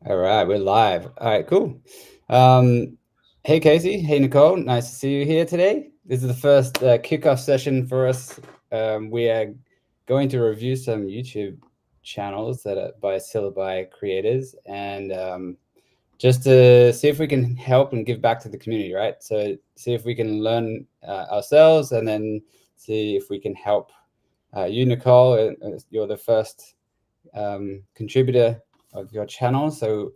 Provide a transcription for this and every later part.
All right, we're live. All right, cool. Hey, Casey. Hey, Nicole. Nice to see you here today. This is the first kickoff session for us. We are going to review some YouTube channels that are by Syllaby creators, and just to see if we can help and give back to the community, right? So see if we can learn ourselves, and then see if we can help you, Nicole. You're the first contributor of your channel, so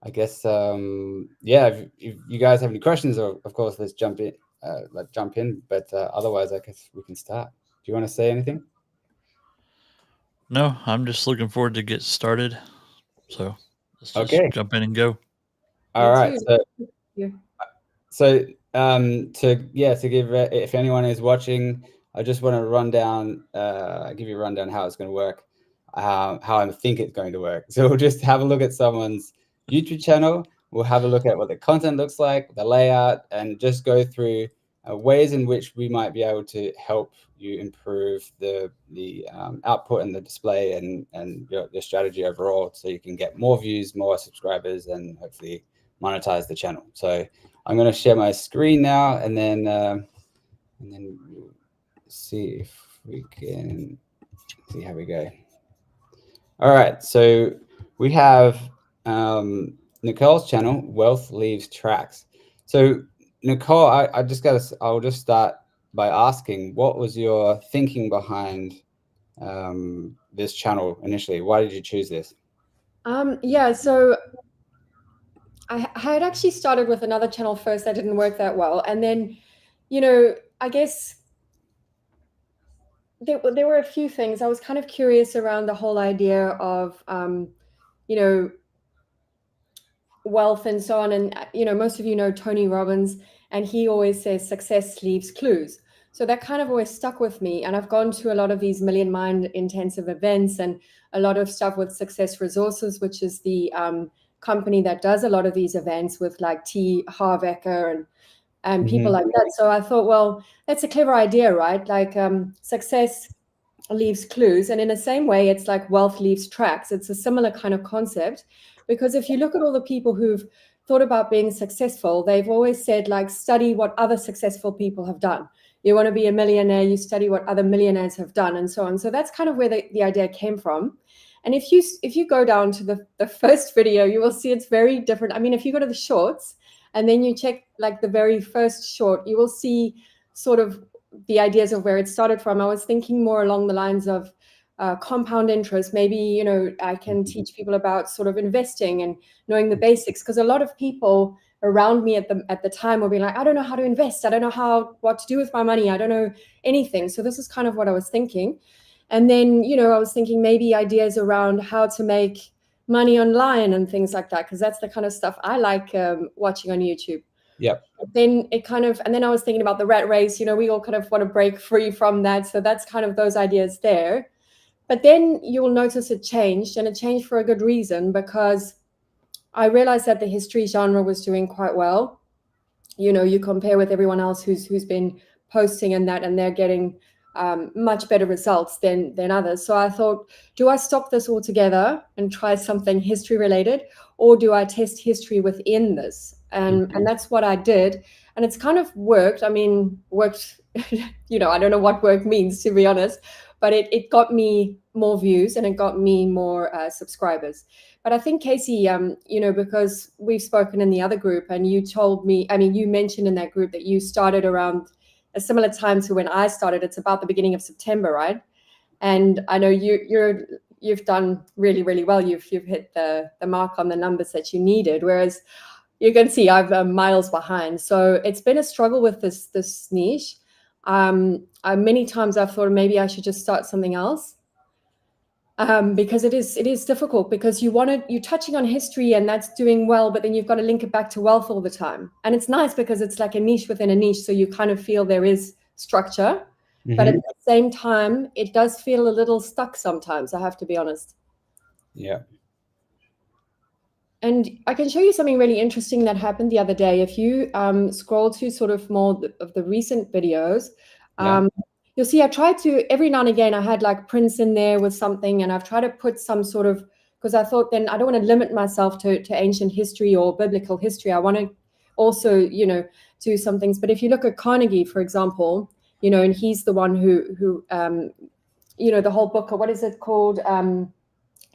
I guess yeah, if you guys have any questions, or of course let's jump in, but otherwise I guess we can start. Do you want to say anything? No, I'm just looking forward to get started. So let's just Okay. jump in and go. All Me right, too. so Yeah. so to give if anyone is watching, I just want to run down give you a rundown how it's going to work, how I think it's going to work. So we'll just have a look at someone's YouTube channel. We'll have a look at what the content looks like, the layout, and just go through ways in which we might be able to help you improve the output and the display and your strategy overall, so you can get more views, more subscribers, and hopefully monetize the channel. So I'm going to share my screen now, and then we'll see if we can see how we go. All right, so we have Nicole's channel, Wealth Leaves Tracks. So Nicole, I'll just start by asking, what was your thinking behind this channel initially? Why did you choose this? Yeah, so I had actually started with another channel first that didn't work that well. And then, I guess there were a few things. I was kind of curious around the whole idea of, you know, wealth and so on. And, most of you know Tony Robbins, and he always says success leaves clues. So that kind of always stuck with me. And I've gone to a lot of these Million Mind intensive events and a lot of stuff with Success Resources, which is the company that does a lot of these events with like T. Harv Eker and people like that. So I thought, well, that's a clever idea, right? Like success leaves clues. And in the same way, it's like wealth leaves tracks. It's a similar kind of concept, because if you look at all the people who've thought about being successful, they've always said, like, study what other successful people have done. You want to be a millionaire, you study what other millionaires have done, and so on. So that's kind of where the idea came from. And if you go down to the first video, you will see it's very different. I mean, if you go to the shorts and then you check like the very first short, you will see sort of the ideas of where it started from. I was thinking more along the lines of compound interest. Maybe, I can teach people about sort of investing and knowing the basics, because a lot of people around me at the time will be like, I don't know how to invest. I don't know what to do with my money. I don't know anything. So this is kind of what I was thinking. And then, I was thinking maybe ideas around how to make money online and things like that, because that's the kind of stuff I like watching on YouTube. Yep. Then and then I was thinking about the rat race. We all kind of want to break free from that. So that's kind of those ideas there. But then you'll notice it changed, and it changed for a good reason, because I realized that the history genre was doing quite well. You compare with everyone else who's been posting and that, and they're getting much better results than others. So I thought, do I stop this altogether and try something history related, or do I test history within this? And that's what I did, and it's kind of worked. I mean, worked. I don't know what work means, to be honest, but it got me more views and it got me more subscribers. But I think, Casey, because we've spoken in the other group, and you told me, I mean, you mentioned in that group that you started around a similar time to when I started. It's about the beginning of September, right? And I know you've done really, really well. You've hit the mark on the numbers that you needed, whereas you can see I'm miles behind. So it's been a struggle with this niche. Many times I've thought maybe I should just start something else. Because it is difficult, because you're touching on history and that's doing well, but then you've got to link it back to wealth all the time. And it's nice because it's like a niche within a niche, so you kind of feel there is structure, but at the same time, it does feel a little stuck sometimes, I have to be honest. Yeah. And I can show you something really interesting that happened the other day. If you scroll to sort of more of the recent videos, you'll see I tried to, every now and again, I had like Prince in there with something, and I've tried to put some sort of because I thought then I don't want to limit myself to ancient history or biblical history. I want to also, you know, do some things. But if you look at Carnegie, for example, you know, and he's the one who you know, the whole book, what is it called?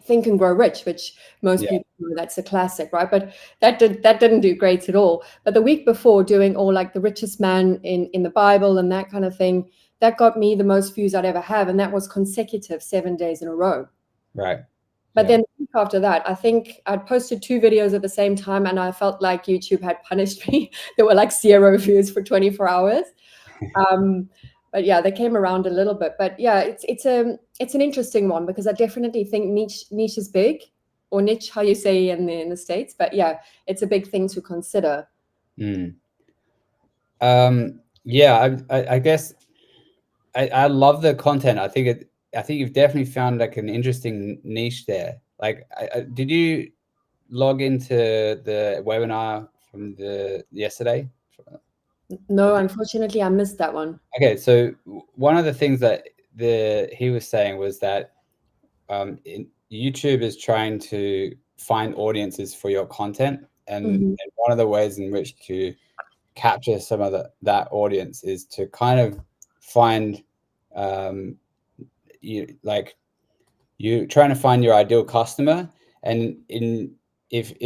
Think and Grow Rich, which most people know, that's a classic, right? But that didn't do great at all. But the week before, doing all like the richest man in the Bible and that kind of thing, that got me the most views I'd ever have, and that was consecutive 7 days in a row. Right. But then the week after that, I think I'd posted 2 videos at the same time, and I felt like YouTube had punished me. There were like 0 views for 24 hours. But yeah, they came around a little bit. But yeah, it's an interesting one, because I definitely think niche is big, or niche, how you say in the States. But yeah, it's a big thing to consider. Yeah, I guess I love the content. I think you've definitely found like an interesting niche there. Like, did you log into the webinar from yesterday? No, unfortunately, I missed that one. Okay, so one of the things that he was saying was that YouTube is trying to find audiences for your content, and one of the ways in which to capture some of that audience is to kind of find you're trying to find your ideal customer. And in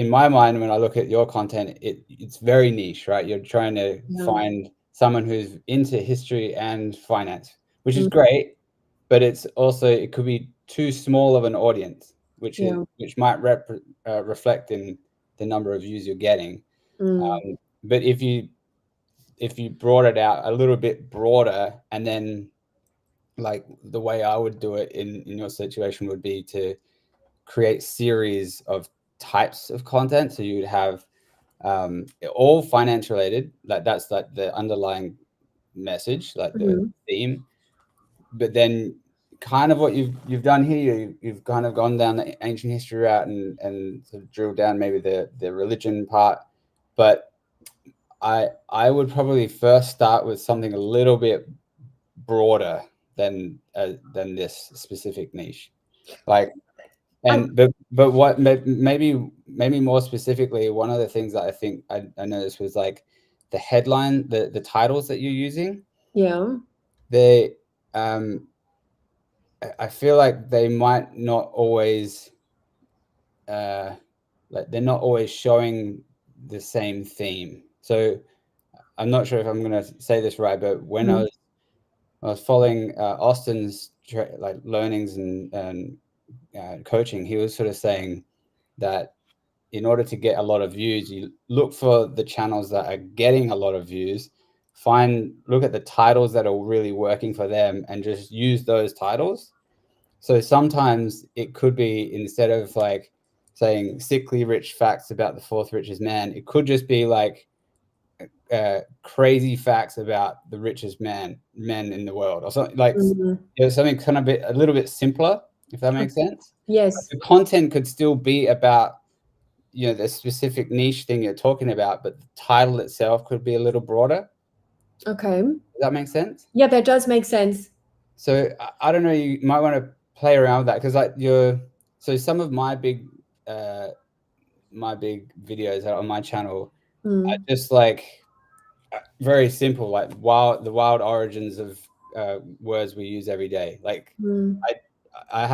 my mind, when I look at your content, it's very niche, right? You're trying to find someone who's into history and finance, which is great, but it could be too small of an audience, which might reflect in the number of views you're getting. But if you brought it out a little bit broader, and then like the way I would do it in your situation would be to create series of types of content. So you would have all finance related, like that's like the underlying message, like the theme. But then kind of what you've done here, you've kind of gone down the ancient history route and sort of drilled down maybe the religion part. But I would probably first start with something a little bit broader than this specific niche, like. But what maybe more specifically, one of the things that I think I noticed was like the headline, the titles that you're using. They I feel like they might not always like they're not always showing the same theme. So I'm not sure if I'm going to say this right, but when I was following Austin's like learnings and coaching, he was sort of saying that in order to get a lot of views, you look for the channels that are getting a lot of views, look at the titles that are really working for them, and just use those titles. So sometimes it could be, instead of like saying sickly rich facts about the 4th richest man, it could just be like crazy facts about the richest men in the world, or something like something kind of a little bit simpler, if that makes sense. Yes. But the content could still be about, you know, the specific niche thing you're talking about, but the title itself could be a little broader. Okay. Does that make sense? Yeah, that does make sense. So I don't know, you might want to play around with that, because like so some of my big videos on my channel are just like very simple, like the wild origins of words we use every day. Like I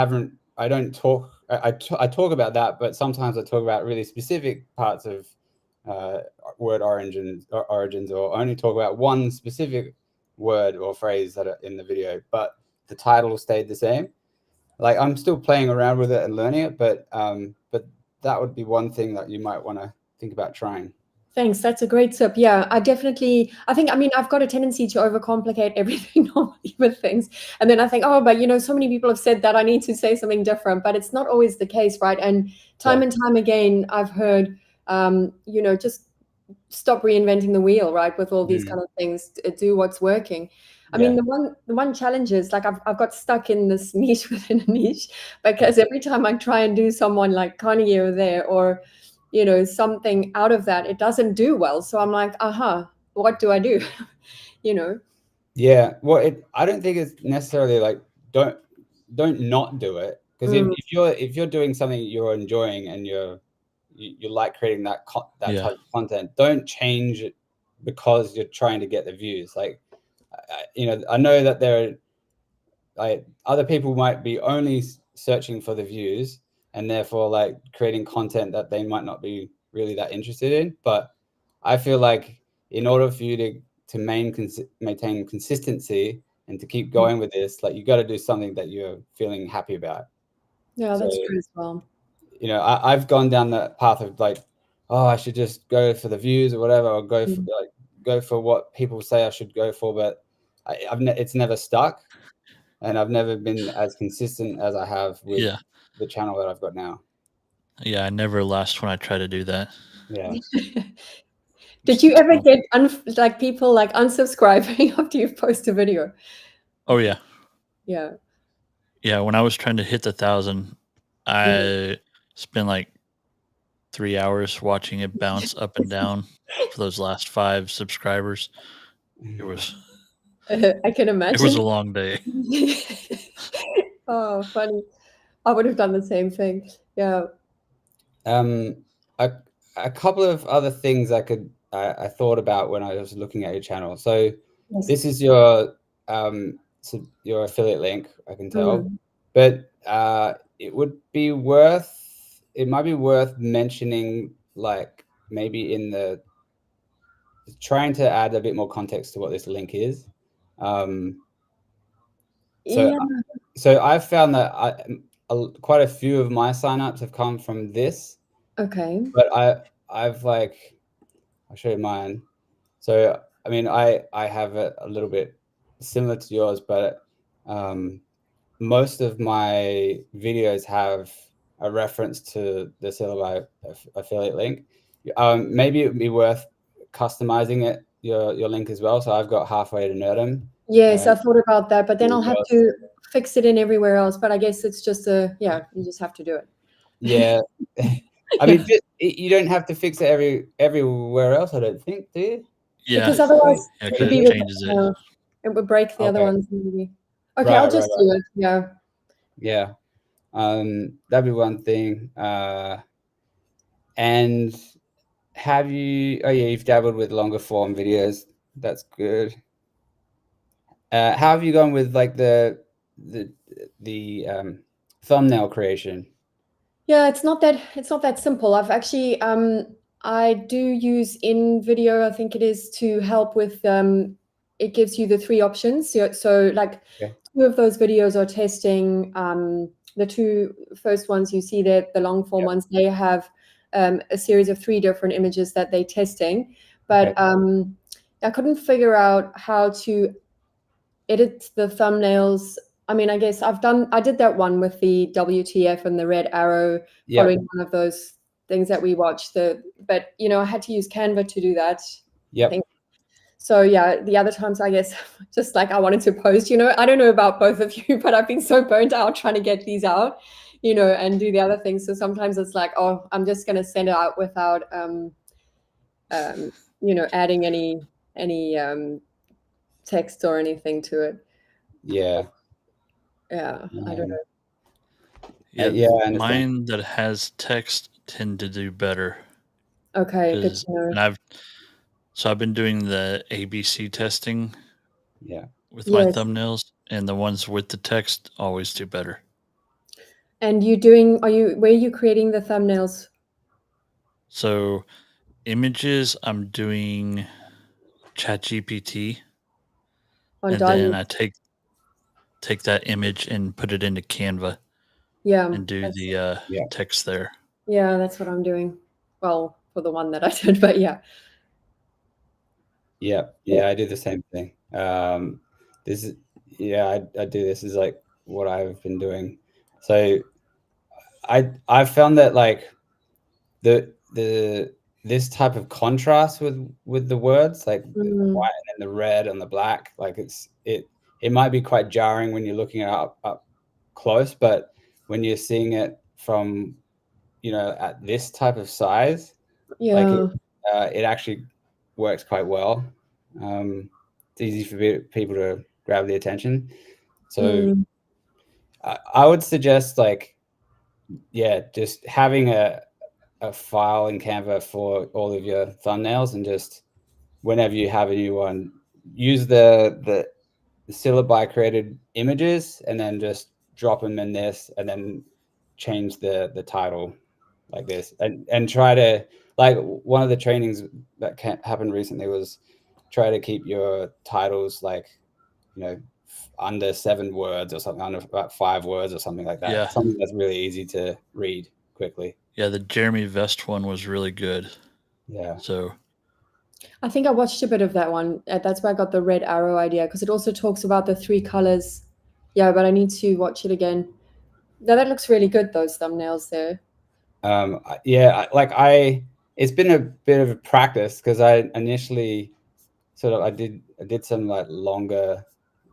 don't talk. I talk about that, but sometimes I talk about really specific parts of word origins, or only talk about one specific word or phrase that are in the video, but the title stayed the same. Like, I'm still playing around with it and learning it, but that would be one thing that you might want to think about trying. Thanks. That's a great tip. Yeah, I think, I mean, I've got a tendency to overcomplicate everything normally with things. And then I think, oh, but, you know, so many people have said that I need to say something different, but it's not always the case, right? And time and time again, I've heard, you know, just stop reinventing the wheel, right? With all these kind of things, do what's working. I mean, the one challenge is, like, I've got stuck in this niche within a niche, because every time I try and do someone like Carnegie over there, or, you know, something out of that, it doesn't do well. So I'm like, what do I do? You know? Yeah. Well, I don't think it's necessarily like, don't not do it. Because if you're doing something you're enjoying and you like creating that type of content, don't change it because you're trying to get the views. Like, I know that there are, like, other people might be only searching for the views and therefore like creating content that they might not be really that interested in. But I feel like in order for you to maintain consistency and to keep going with this, like, you got to do something that you're feeling happy about. Yeah, that's true as well. I've gone down that path of like, oh, I should just go for the views or whatever, or go for what people say I should go for, but it's never stuck. And I've never been as consistent as I have with the channel that I've got now. Yeah, I never last when I try to do that. Yeah. Did you ever get people like unsubscribing after you've posted a video? Oh yeah. Yeah. Yeah, when I was trying to hit the 1,000, I spent like 3 hours watching it bounce up and down for those last 5 subscribers. It was I can imagine. It was a long day. Oh, funny. I would have done the same thing. Yeah. A couple of other things I thought about when I was looking at your channel. So this is your affiliate link, I can tell, but it might be worth mentioning, like, maybe trying to add a bit more context to what this link is. So I've found that quite a few of my signups have come from this. Okay. But I'll show you mine. So I mean, I have it a little bit similar to yours, but most of my videos have a reference to the Syllaby affiliate link. Maybe it would be worth customizing your link as well. So I've got Halfway to Nerdum. Yes, I thought about that, but then I'll have to fix it in everywhere else. But I guess it's just you just have to do it. Yeah. I mean, you don't have to fix it everywhere else, I don't think, do you? Yeah. Because otherwise it changes it. It would break the other ones maybe. Okay, I'll just do it. Yeah. Yeah. That'd be one thing. And you've dabbled with longer form videos. That's good. How have you gone with like the thumbnail creation? Yeah, it's not that simple. I've actually I do use InVideo, I think it is, to help with it gives you the 3 options. So like 2 of those videos are testing the 2 first ones you see there, the long form ones, they have a series of 3 different images that they're testing. But I couldn't figure out how to edit the thumbnails. I mean, I guess I did that one with the WTF and the red arrow following one of those things that we watched. But I had to use Canva to do that. Yeah. So yeah, the other times, I guess, just like I wanted to post, I don't know about both of you, but I've been so burnt out trying to get these out, and do the other things. So sometimes it's like, oh, I'm just going to send it out without, adding any text or anything to it. Yeah. Yeah, I don't know. Yeah, mine that has text tend to do better. Okay, good to know. And I've been doing the ABC testing. Yeah. With my thumbnails, and the ones with the text always do better. And where are you creating the thumbnails? So, images, I'm doing ChatGPT, and then I take that image and put it into Canva. Yeah. And do the text there. Yeah, that's what I'm doing. Well, for the one that I did, but yeah. Yeah, I do the same thing. I do this is like what I've been doing. So I found that like this type of contrast with the words, like the white and the red and the black, like it might be quite jarring when you're looking at up close, but when you're seeing it from at this type of size, like it actually works quite well. It's easy for people to grab the attention. So I would suggest just having a file in Canva for all of your thumbnails, and just whenever you have a new one, use the Syllaby created images and then just drop them in this, and then change the title like this, and try to, like, one of the trainings that happened recently was try to keep your titles under 7 words or something, under about 5 words or something like that. Yeah. Something that's really easy to read quickly. Yeah, the Jeremy Vest one was really good. Yeah. So I think I watched a bit of that one. That's where I got the red arrow idea, because it also talks about the 3 colors. Yeah, but I need to watch it again. No, that looks really good, those thumbnails there. It's been a bit of a practice, because I initially I did some like longer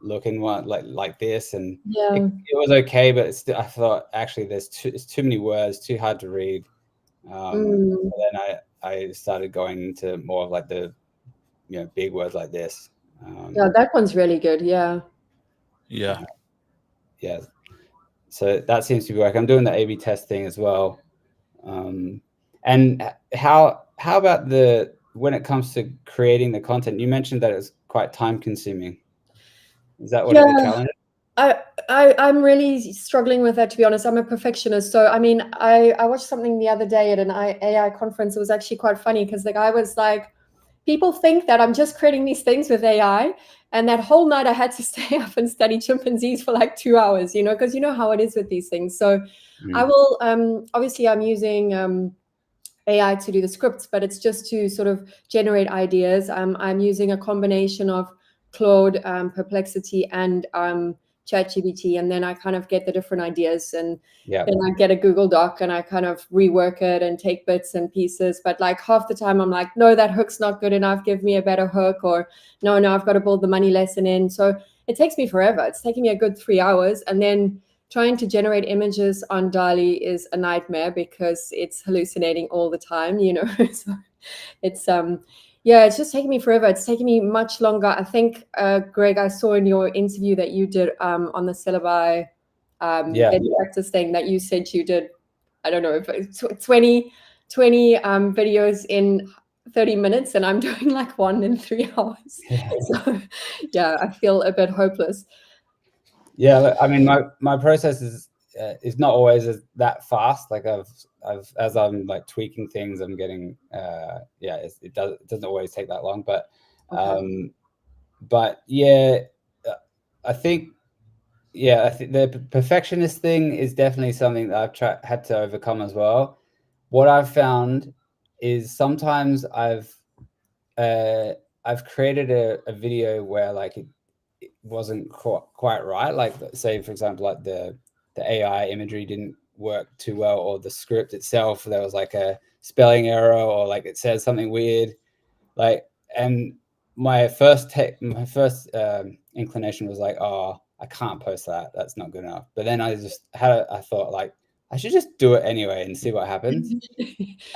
looking one like this, and it was okay, but I thought actually it's too many words, too hard to read. And then I started going into more of like the big words like this. Yeah, that one's really good. Yeah. Yeah. So that seems to be working. I'm doing the A/B test thing as well. And how about when it comes to creating the content? You mentioned that it's quite time consuming. Is that what the challenge? I'm really struggling with that, to be honest. I'm a perfectionist. So, I mean, I watched something the other day at an AI conference. It was actually quite funny, because the guy was like, people think that I'm just creating these things with AI. And that whole night I had to stay up and study chimpanzees for like 2 hours, because you know how it is with these things. So I will, obviously I'm using AI to do the scripts, but it's just to sort of generate ideas. I'm using a combination of Claude, Perplexity, and ChatGPT, and then I kind of get the different ideas, and then I get a Google Doc and I kind of rework it and take bits and pieces. But like half the time I'm like, no, that hook's not good enough, give me a better hook, or no, I've got to build the money lesson in. So it takes me forever. It's taking me a good 3 hours, and then trying to generate images on DALL-E is a nightmare, because it's hallucinating all the time, So it's it's just taking me forever. It's taking me much longer. I think, Greg, I saw in your interview that you did on the Syllaby practice thing, that you said you did, I don't know, 20 videos in 30 minutes, and I'm doing like 1 in 3 hours. So I feel a bit hopeless. Yeah, I mean, my process is not always that fast. Like as I'm like tweaking things, I'm getting it doesn't always take that long. But I think the perfectionist thing is definitely something that I've had to overcome as well. What I've found is sometimes I've created a video where like it wasn't quite right. Like, say for example, like the AI imagery didn't work too well, or the script itself, there was like a spelling error, or like it says something weird. Like, and my first inclination was like, oh, I can't post that. That's not good enough. But then I thought like, I should just do it anyway and see what happens.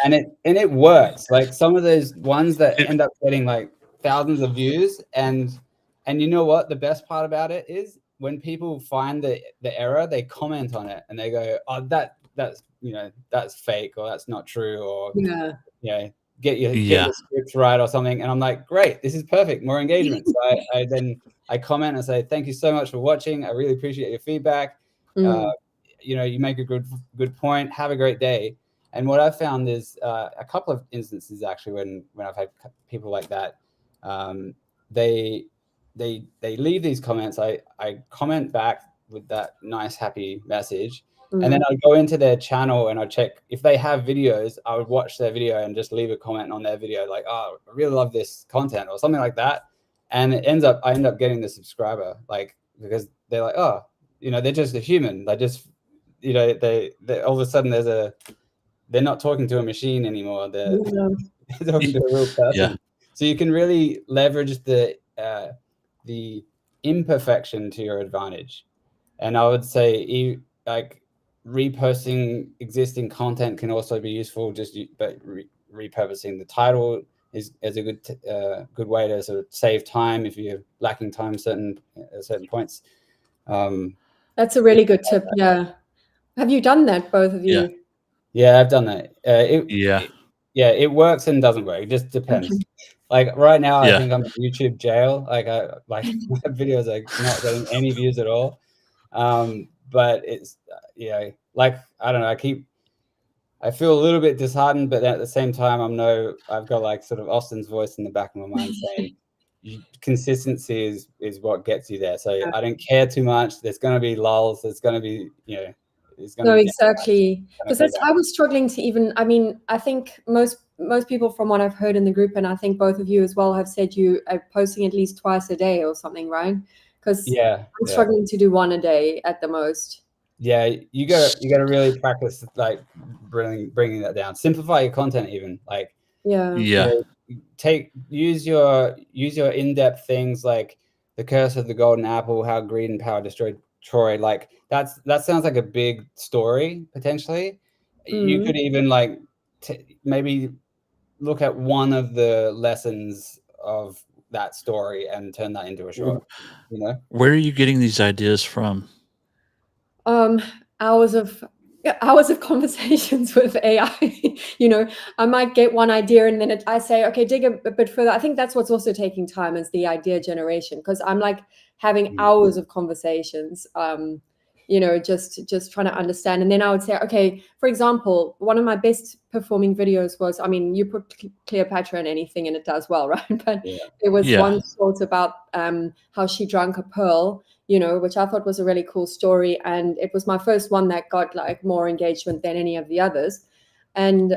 and it works. Like some of those ones that end up getting like thousands of views, and you know what the best part about it is, when people find the error, they comment on it and they go, oh, that's fake, or that's not true, or get your scripts right or something. And I'm like, great, this is perfect, more engagement. So I comment and say, thank you so much for watching, I really appreciate your feedback. You make a good point, have a great day. And what I found is a couple of instances actually when I've had people like that, they leave these comments. I comment back with that nice happy message, and then I'd go into their channel and I'd check if they have videos. I would watch their video and just leave a comment on their video like, oh, I really love this content, or something like that. And I end up getting the subscriber, like, because they're like, oh, they're just a human. They just, they all of a sudden they're not talking to a machine anymore. They're talking to a real person. So you can really leverage the imperfection to your advantage. And I would say like reposting existing content can also be useful. But repurposing the title is a good way to sort of save time if you're lacking time certain points. That's a really good tip. Yeah. Have you done that, both of you? Yeah, I've done that. It works and doesn't work. It just depends. Okay. Like right now, I Yeah. think I'm in YouTube jail. Like my videos are not getting any views at all. But it's like I don't know. I feel a little bit disheartened, but at the same time, I've got like sort of Austin's voice in the back of my mind saying consistency is what gets you there. So I don't care too much. There's going to be lulls. There's going to be there's going No, to be exactly. Because I was struggling to even. I mean, I think most people, from what I've heard in the group, and I think both of you as well, have said you are posting at least twice a day or something, right? Because I'm struggling to do one a day at the most. Yeah, you got to really practice like bringing that down. Simplify your content, even like use your in-depth things like the curse of the golden apple, how greed and power destroyed Troy. Like that sounds like a big story potentially. You could even like maybe look at one of the lessons of that story and turn that into a short. Where are you getting these ideas from? Hours of conversations with AI. I might get one idea and then I say, okay, dig a bit further. I think that's what's also taking time, is the idea generation, because I'm like having hours of conversations, just trying to understand. And then I would say, okay, for example, one of my best performing videos was, I mean, you put Cleopatra in anything and it does well, right? But it was one short about how she drank a pearl, which I thought was a really cool story. And it was my first one that got like more engagement than any of the others. And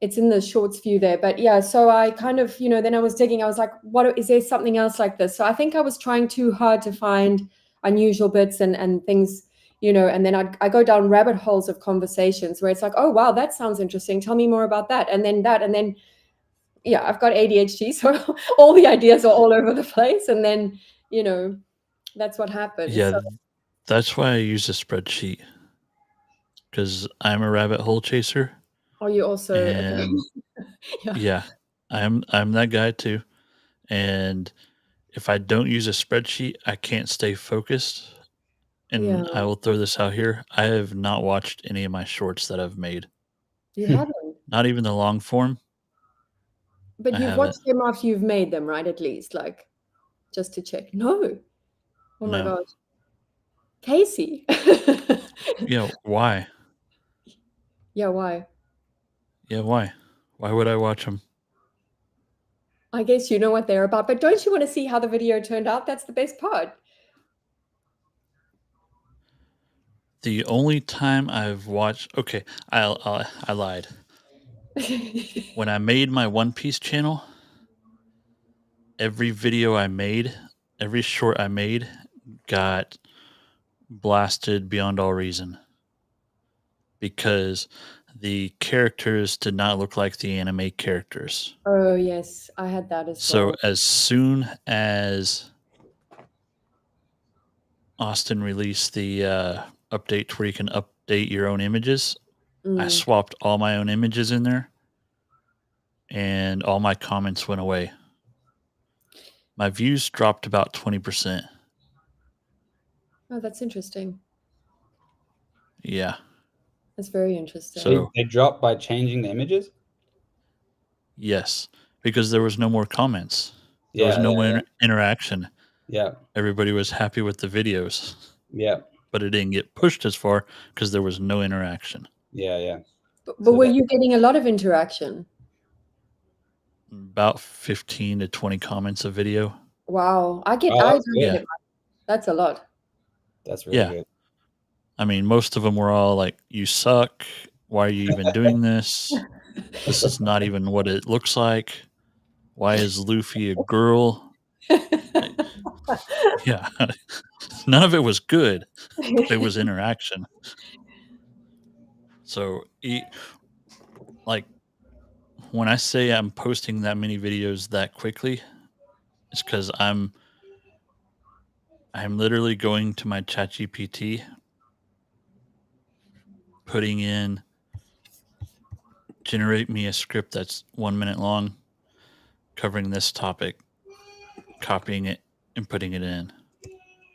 it's in the shorts view there. But yeah, so I kind of, then I was digging, I was like, is there something else like this? So I think I was trying too hard to find unusual bits and things, and then I go down rabbit holes of conversations where it's like, oh, wow, that sounds interesting. Tell me more about that. And then I've got ADHD. So all the ideas are all over the place. And then, that's what happens. Yeah, that's why I use a spreadsheet, because I'm a rabbit hole chaser. Oh, you also? And yeah, I'm that guy too. And if I don't use a spreadsheet, I can't stay focused. And I will throw this out here: I have not watched any of my shorts that I've made. You haven't? Not even the long form. But you've watched them after you've made them, right? At least, like, just to check. No. Oh my gosh. Casey. Yeah, why? Yeah, why? Yeah, why? Why would I watch them? I guess you know what they're about, but don't you want to see how the video turned out? That's the best part. The only time I've watched, okay, I lied. When I made my One Piece channel, every video I made, every short I made, got blasted beyond all reason, because the characters did not look like the anime characters. Oh yes, I had that as well. So as soon as Austin released the update where you can update your own images, I swapped all my own images in there, and all my comments went away. My views dropped about 20%. Oh, that's interesting. Yeah. That's very interesting. So they dropped by changing the images? Yes, because there was no more comments. There was no more interaction. Yeah. Everybody was happy with the videos. Yeah. But it didn't get pushed as far because there was no interaction. Yeah. But were you getting a lot of interaction? About 15 to 20 comments a video. Wow. That's a lot. That's really good. I mean, most of them were all like, "You suck. Why are you even doing this? This is not even what it looks like. Why is Luffy a girl?" Yeah. None of it was good, but it was interaction. So, like, when I say I'm posting that many videos that quickly, it's because I'm literally going to my ChatGPT, putting in, generate me a script that's 1 minute long, covering this topic, copying it and putting it in.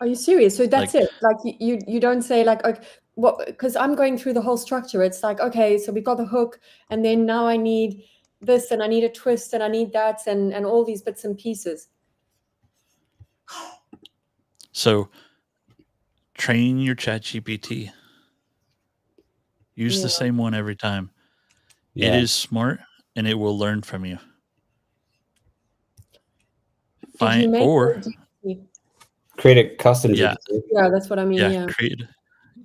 Are you serious? So that's Like- it. Like you don't say like, okay, what? Because I'm going through the whole structure. It's like, okay, so we got the hook, and then now I need this, and I need a twist, and I need that, and all these bits and pieces. So train your ChatGPT. Use the same one every time. Yeah. It is smart and it will learn from you. Did you make Or create a custom Yeah. GPT. Yeah, that's what I mean.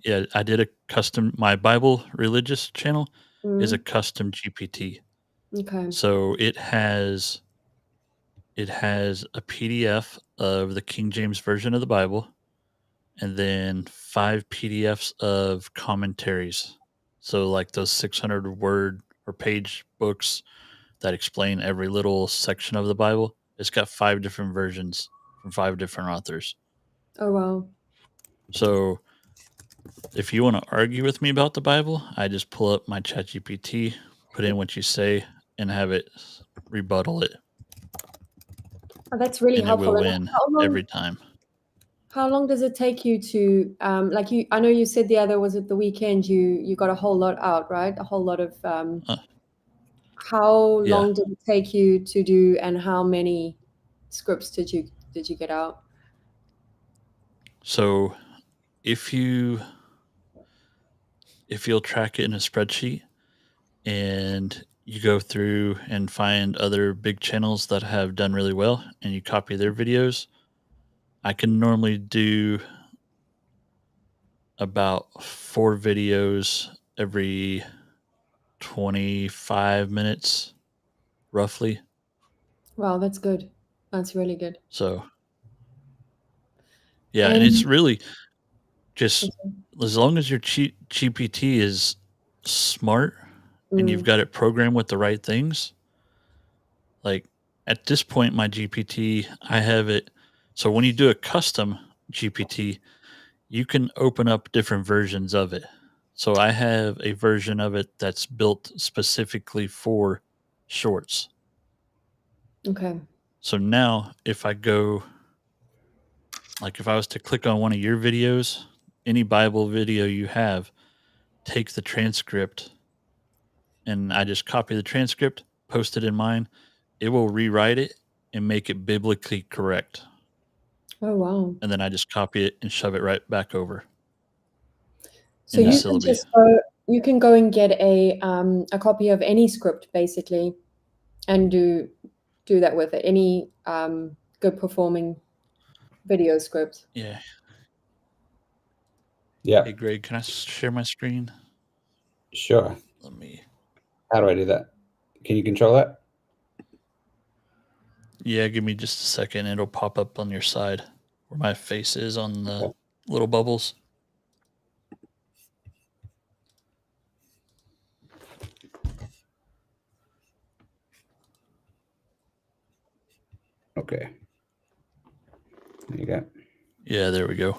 yeah, I did a custom. My Bible religious channel is a custom GPT. Okay. So it has a PDF of the King James version of the Bible, and then 5 PDFs of commentaries. So like those 600 word or page books that explain every little section of the Bible. It's got 5 different versions from 5 different authors. Oh wow. So if you want to argue with me about the Bible, I just pull up my ChatGPT, put in what you say, and have it rebuttal it. Oh, that's really And it helpful. will And win every time. how long does it take you to like you? I know you said the other was at the weekend. You got a whole lot out, right? A whole lot of. How Yeah. long did it take you to do, and how many scripts did you get out? So if you'll track it in a spreadsheet and you go through and find other big channels that have done really well and you copy their videos, I can normally do about 4 videos every 25 minutes, roughly. Wow, that's good. That's really good. So, yeah, and it's really just as long as your GPT is smart and you've got it programmed with the right things. Like at this point, my GPT, I have it. So when you do a custom GPT, you can open up different versions of it. So I have a version of it that's built specifically for shorts. Okay. So now if I go, like if I was to click on one of your videos, any Bible video you have, take the transcript and I just copy the transcript, post it in mine, it will rewrite it and make it biblically correct. Oh wow. And then I just copy it and shove it right back over. So you can just go and get a copy of any script basically and do that with it. Any good performing video script. Yeah. Yeah. Hey Greg, can I share my screen? Sure. Let me. How do I do that? Can you control that? Yeah, give me just a second. It'll pop up on your side where my face is on the little bubbles. Okay. There you go. Yeah, there we go.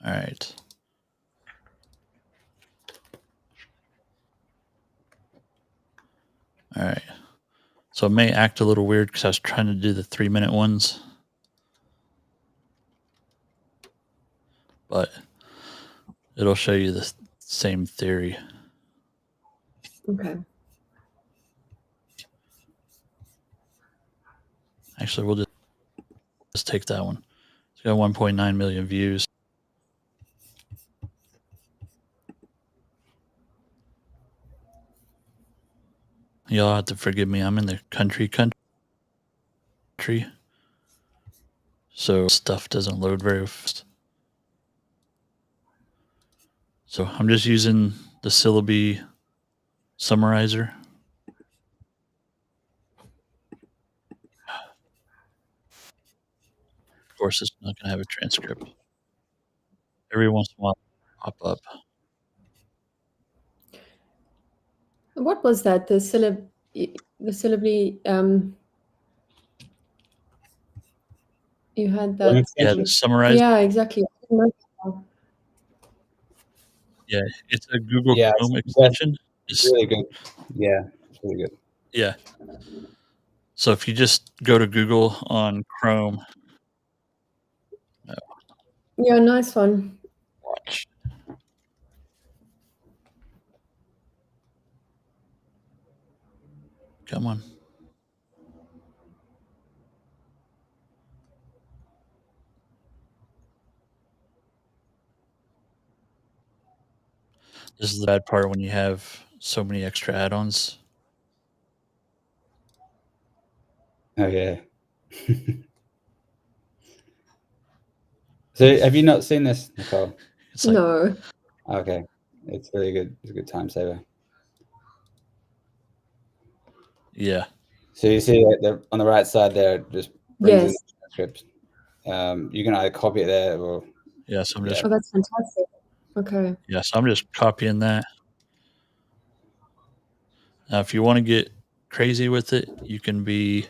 All right. All right. So it may act a little weird because I was trying to do the 3-minute ones. But it'll show you the same theory. Okay. Actually, we'll just take that one. It's got 1.9 million views. Y'all have to forgive me. I'm in the country. So stuff doesn't load very fast. So I'm just using the Syllaby summarizer. Of course, it's not going to have a transcript. Every once in a while, pop up. What was that? The Syllaby. You had that. Yeah, the summarizer. Yeah, exactly. Yeah, it's a Google Chrome extension. It's really good. Yeah, it's really good. Yeah. So if you just go to Google on Chrome Yeah, nice one. Watch. Come on. This is the bad part when you have so many extra add-ons. Oh yeah. So have you not seen this, Nicole? It's like, No. Okay, it's really good. It's a good time saver. yeah, So you see on the right side there, it just brings in Yes. the transcript. You can either copy it there or yeah. So I'm just, Oh, that's fantastic. Okay. yeah. So I'm just copying that. Now, if you want to get crazy with it, you can be.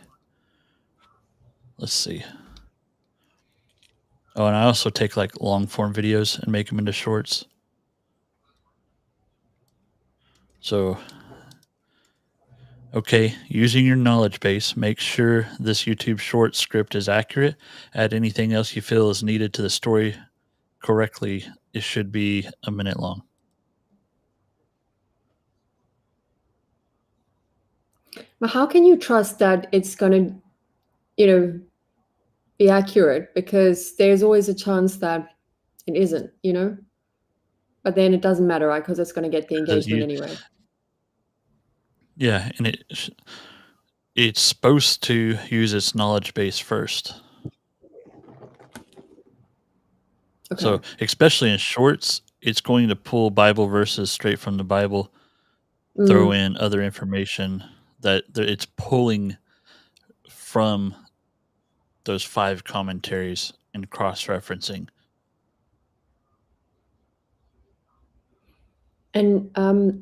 Let's see. Oh, and I also take like long form videos and make them into shorts. So, okay, using your knowledge base, make sure this YouTube short script is accurate. Add anything else you feel is needed to the story correctly. It should be a minute long. But how can you trust that it's gonna, you know, be accurate? Because there's always a chance that it isn't, you know? But then it doesn't matter, right? Because it's gonna get the engagement anyway. Yeah, and it's supposed to use its knowledge base first. Okay. So, especially in shorts, it's going to pull Bible verses straight from the Bible, throw in other information that it's pulling from those 5 commentaries and cross-referencing. And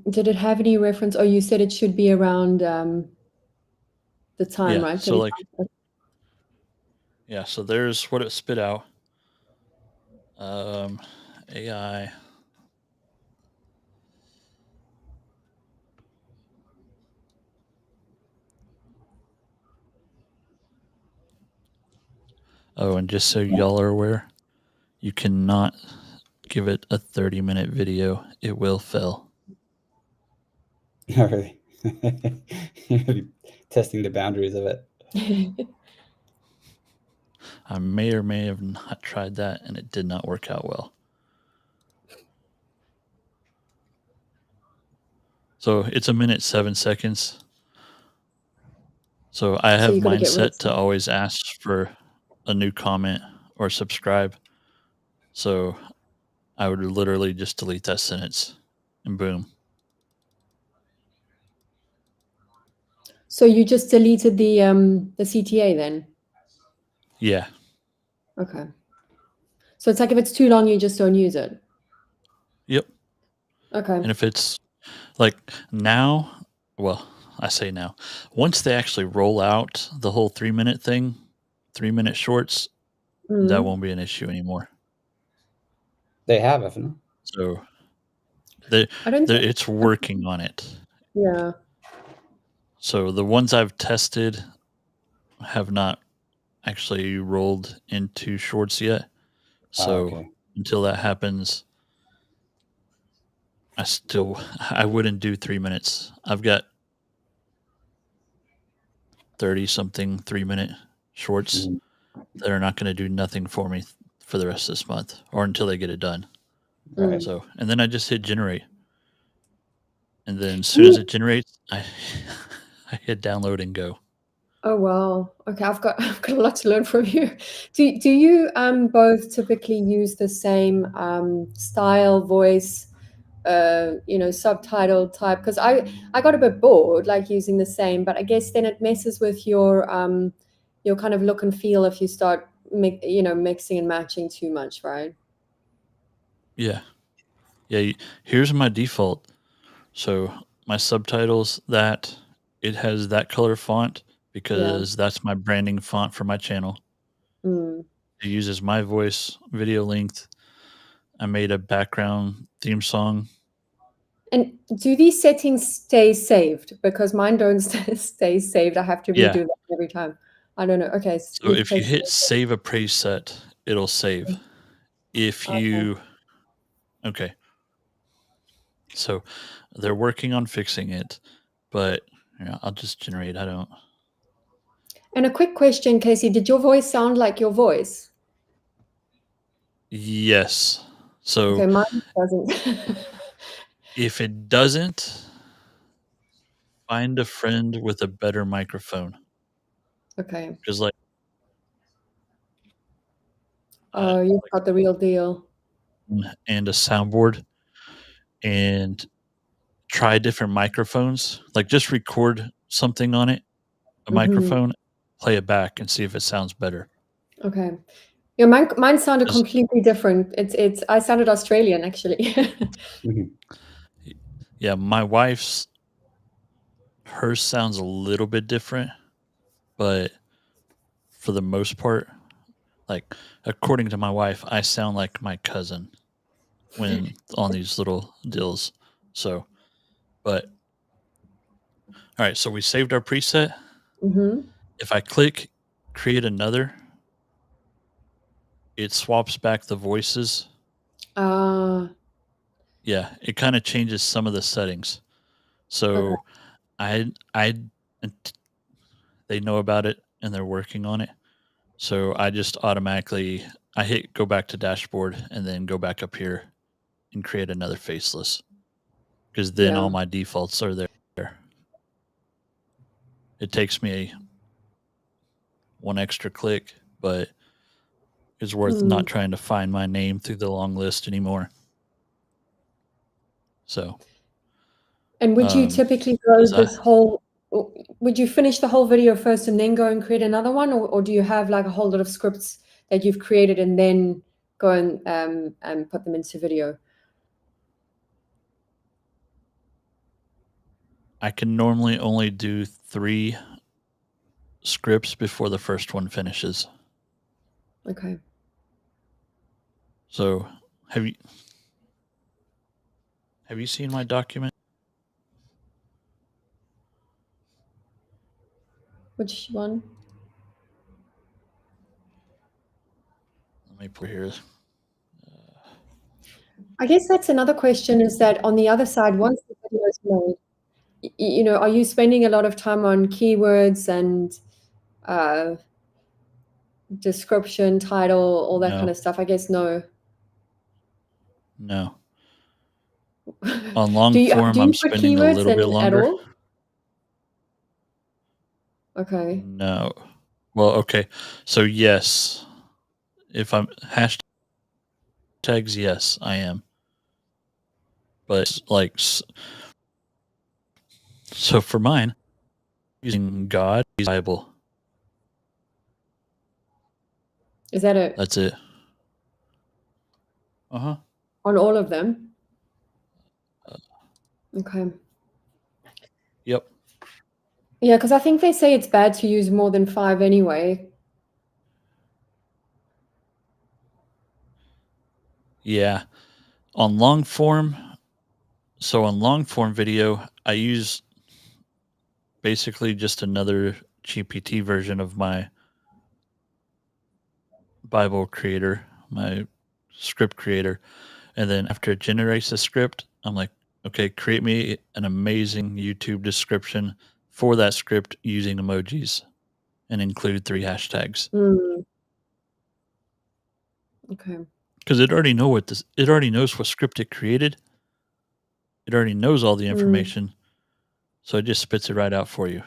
did it have any reference? Oh, you said it should be around the time, Yeah, right? so like 35. yeah, so there's what it spit out. AI. Oh, and just so y'all are aware, you cannot give it a 30-minute video. It will fail. not really. Testing the boundaries of it. I may or may have not tried that, and it did not work out well. So it's 1:07. So I have you gotta mine get rid of set to always ask for a new comment or subscribe. So I would literally just delete that sentence and boom. So you just deleted the CTA then? Yeah. Okay. So it's like if it's too long, you just don't use it. Yep. Okay. And if it's like now, well, I say now, once they actually roll out the whole 3-minute thing, 3-minute shorts, that won't be an issue anymore. They have, haven't they? So I don't think, it's working on it. yeah. So the ones I've tested have not actually rolled into shorts yet. So Okay. until that happens, I wouldn't do 3 minutes. I've got 30 something 3-minute shorts Mhm. that are not going to do nothing for me for the rest of this month or until they get it done. Right. So, and then I just hit generate. And then as soon as it generates, I hit download and go. Oh wow. Okay, I've got a lot to learn from you. Do you both typically use the same style, voice, subtitle type? Because I got a bit bored like using the same, but I guess then it messes with your kind of look and feel if you start mixing and matching too much, right? Yeah. Yeah. Here's my default. So my subtitles, that it has that color font because that's my branding font for my channel. Mm. It uses my voice, video length. I made a background theme song. And do these settings stay saved? Because mine don't stay saved. I have to Yeah. redo that every time. I don't know. Okay. So if you hit save a preset, it'll save. if you okay. So they're working on fixing it, but I'll just generate. I don't. And a quick question, Casey, did your voice sound like your voice? Yes. So Okay, mine doesn't. if it doesn't, find a friend with a better microphone. Okay. Because like, Oh, you've got the real deal. And a soundboard, and try different microphones. Like just record something on it, a microphone, play it back, and see if it sounds better. Okay. Yeah, mine sounded completely different. It's I sounded Australian actually. Yeah, my wife's hers sounds a little bit different, but for the most part, like according to my wife, I sound like my cousin when on these little deals. So, but all right, so we saved our preset. If I click create another, it swaps back the voices. Yeah, it kind of changes some of the settings. So I they know about it and they're working on it. So I just automatically I hit go back to dashboard and then go back up here and create another faceless, because then all my defaults are there. It takes me one extra click, but it's worth not trying to find my name through the long list anymore. So, and would you typically go this whole? Would you finish the whole video first and then go and create another one, or do you have like a whole lot of scripts that you've created and then go and put them into video? I can normally only do 3 scripts before the first one finishes. Okay. So, have you seen my document? Which one? Let me put here. I guess that's another question, is that on the other side, once the video is made, are you spending a lot of time on keywords and description, title, all that kind of stuff? I guess no. No. On long form, I'm spending a little bit longer. At all? Okay. No. Well, okay. So yes, if I'm hashtags, yes, I am. But like, so for mine, using God, Bible. Is that it? That's it. On all of them? Okay. Yep. Yeah, because I think they say it's bad to use more than 5 anyway. Yeah. On long form, so on long form video, I use basically just another GPT version of my Bible creator, my script creator. And then after it generates the script, I'm like, okay, create me an amazing YouTube description for that script using emojis and include 3 hashtags. Okay. Because it already knows what script it created. It already knows all the information. So it just spits it right out for you.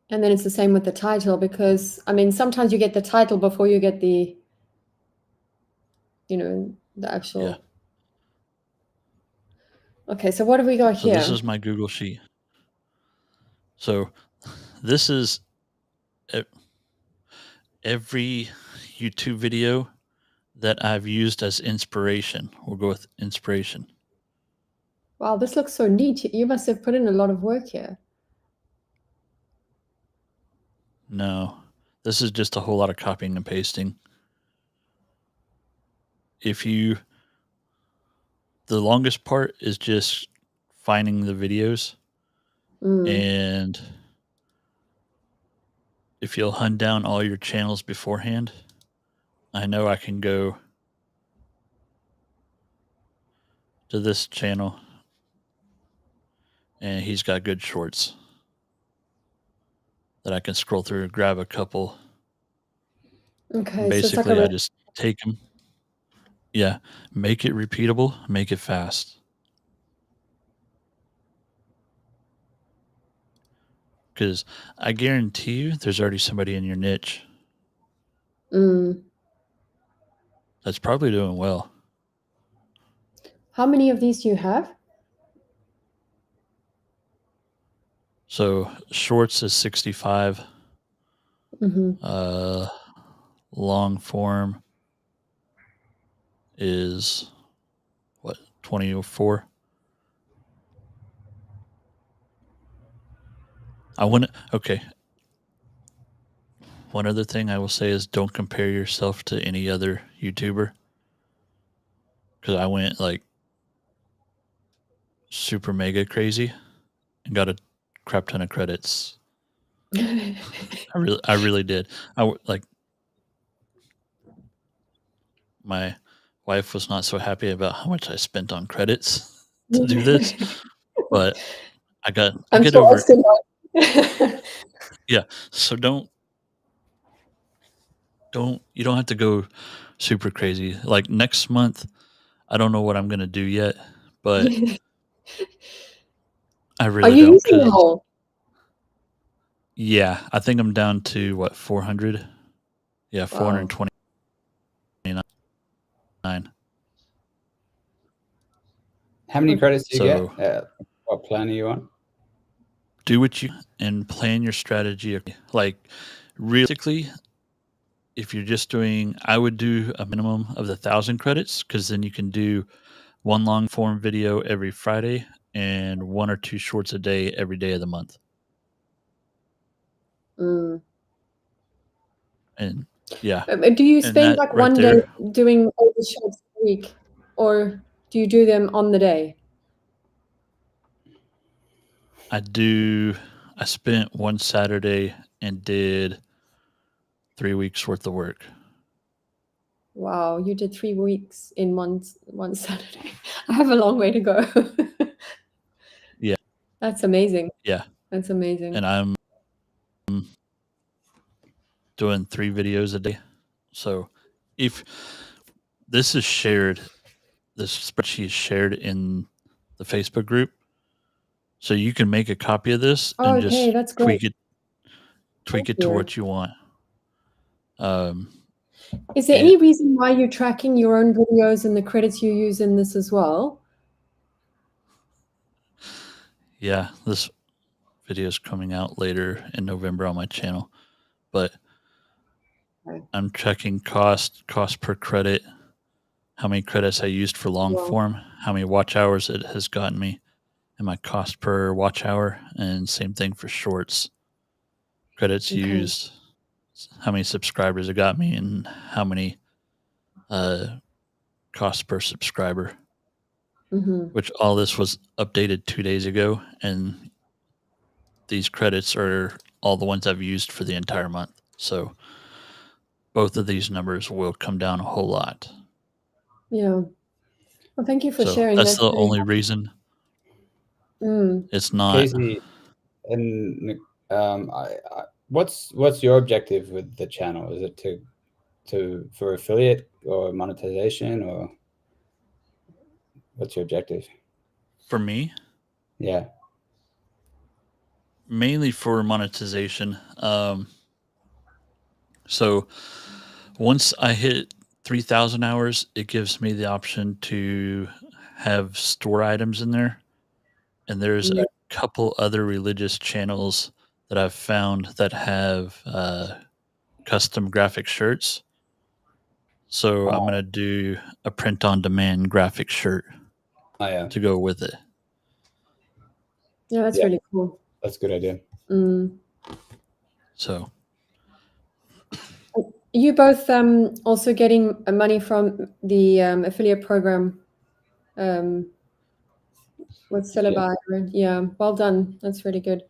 And then it's the same with the title, because I mean, sometimes you get the title before you get the, the actual. Yeah. Okay, so what have we got here? So this is my Google Sheet. So this is every YouTube video that I've used as inspiration. We'll go with inspiration. Wow, this looks so neat. You must have put in a lot of work here. No, this is just a whole lot of copying and pasting. The longest part is just finding the videos. And if you'll hunt down all your channels beforehand, I know I can go to this channel and he's got good shorts that I can scroll through and grab a couple. Okay, Basically, so I just take them. Yeah, make it repeatable, make it fast. Because I guarantee you there's already somebody in your niche that's probably doing well. How many of these do you have? So shorts is 65. Long form is what, 24? Okay. One other thing I will say is don't compare yourself to any other YouTuber. Because I went like super mega crazy and got a crap ton of credits. I really did. My wife was not so happy about how much I spent on credits to do this, but I get sure over it. Yeah. So you don't have to go super crazy. Like next month, I don't know what I'm gonna do yet, but I Are really you don't. using them all? Yeah, I think I'm down to what, 400? Yeah, 429. How many credits do you So get? What plan are you on? do what you and plan your strategy. Like realistically, if you're just doing, I would do a minimum of 1,000 credits because then you can do one long form video every Friday and 1 or 2 shorts a day every day of the month. And yeah. Do you spend that like right one there, day doing all the shorts a week, or do you do them on the day? I spent one Saturday and did 3 weeks worth of work. Wow, you did 3 weeks in one Saturday. I have a long way to go. Yeah. That's amazing. Yeah. That's amazing. And I'm doing 3 videos a day. So if this is shared, this spreadsheet is shared in the Facebook group. So you can make a copy of this and Okay, just that's great. tweak it to what you want. Is there any reason why you're tracking your own videos and the credits you use in this as well? Yeah, this video is coming out later in November on my channel, but I'm checking cost per credit, how many credits I used for long form, how many watch hours it has gotten me, and my cost per watch hour, and same thing for shorts. Credits used, how many subscribers it got me, and how many cost per subscriber. Which all this was updated 2 days ago, and these credits are all the ones I've used for the entire month. So both of these numbers will come down a whole lot. Yeah. Well, thank you for sharing. That's the only reason. Mm. It's not. Casey, and what's your objective with the channel? Is it for affiliate or monetization, or what's your objective? For me? Yeah. Mainly for monetization. So once I hit 3,000 hours, it gives me the option to have store items in there. And there's a couple other religious channels that I've found that have custom graphic shirts. So I'm going to do a print on demand graphic shirt to go with it. Yeah, that's really cool. That's a good idea. So are you both also getting money from the affiliate program with Syllaby? Yeah, well done. That's really good.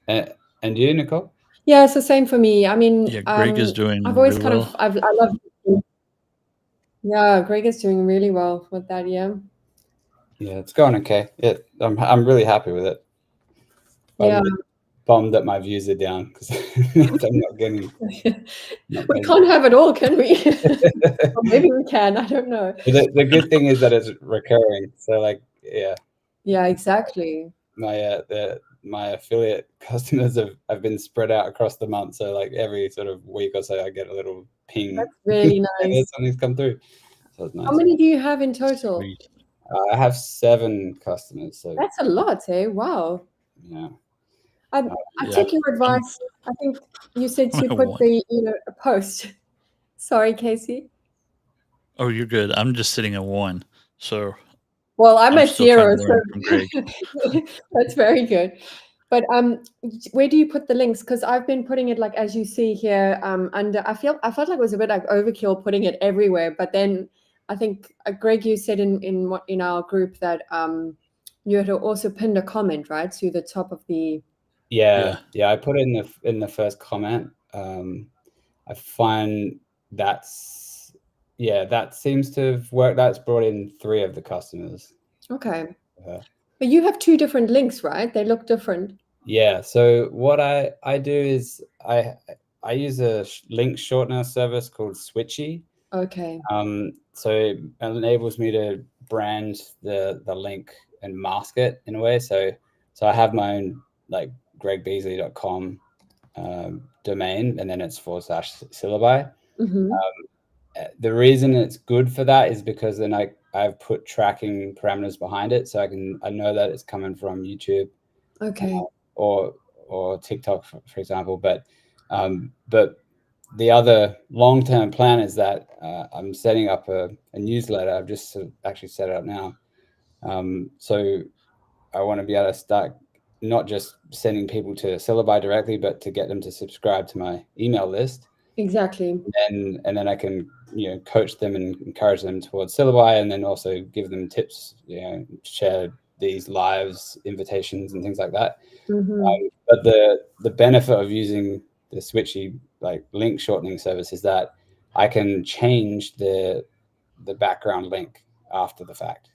And you, Nicole? Yeah, it's the same for me. I mean, Yeah, Greg is doing I've always really kind well. of I love. Yeah, Greg is doing really well with that. Yeah. Yeah, it's going okay. I'm really happy with it. Yeah. I'm bummed that my views are down because I'm not getting. We can't have it all, can we? Or maybe we can. I don't know. The good thing is that it's recurring. So like, yeah. Yeah, exactly. My affiliate customers have been spread out across the month. So like every sort of week or so, I get a little ping. That's really nice. Something's come through. So it's nice. How many do you have in total? Sweet. I have 7 customers. So That's a lot, eh? Wow. yeah. I Yeah. take your advice. I think you said to put the a post. Sorry, Casey. Oh, you're good. I'm just sitting at 1. So Well, I'm at still trying 0. to learn from Greg. That's very good. But where do you put the links? Because I've been putting it like as you see here under. I felt like it was a bit like overkill putting it everywhere. But then I think Greg, you said in our group that you had also pinned a comment right to the top of the. Yeah. I put it in the first comment. I find that seems to have worked. That's brought in 3 of the customers. Okay. But you have 2 different links, right? They look different. Yeah. So what I do is I use a link shortener service called Switchy. Okay. So it enables me to brand the link and mask it in a way. So I have my own like gregbeazley.com domain, and then it's /Syllaby. The reason it's good for that is because then I've put tracking parameters behind it, so I know that it's coming from YouTube, or TikTok, for example. But the other long-term plan is that I'm setting up a newsletter. I've just actually set it up now. So I want to be able to start not just sending people to Syllaby directly, but to get them to subscribe to my email list. Exactly. And then I can coach them and encourage them towards Syllaby, and then also give them tips, share these lives, invitations, and things like that. But the benefit of using the Switchy like link shortening service is that I can change the background link after the fact.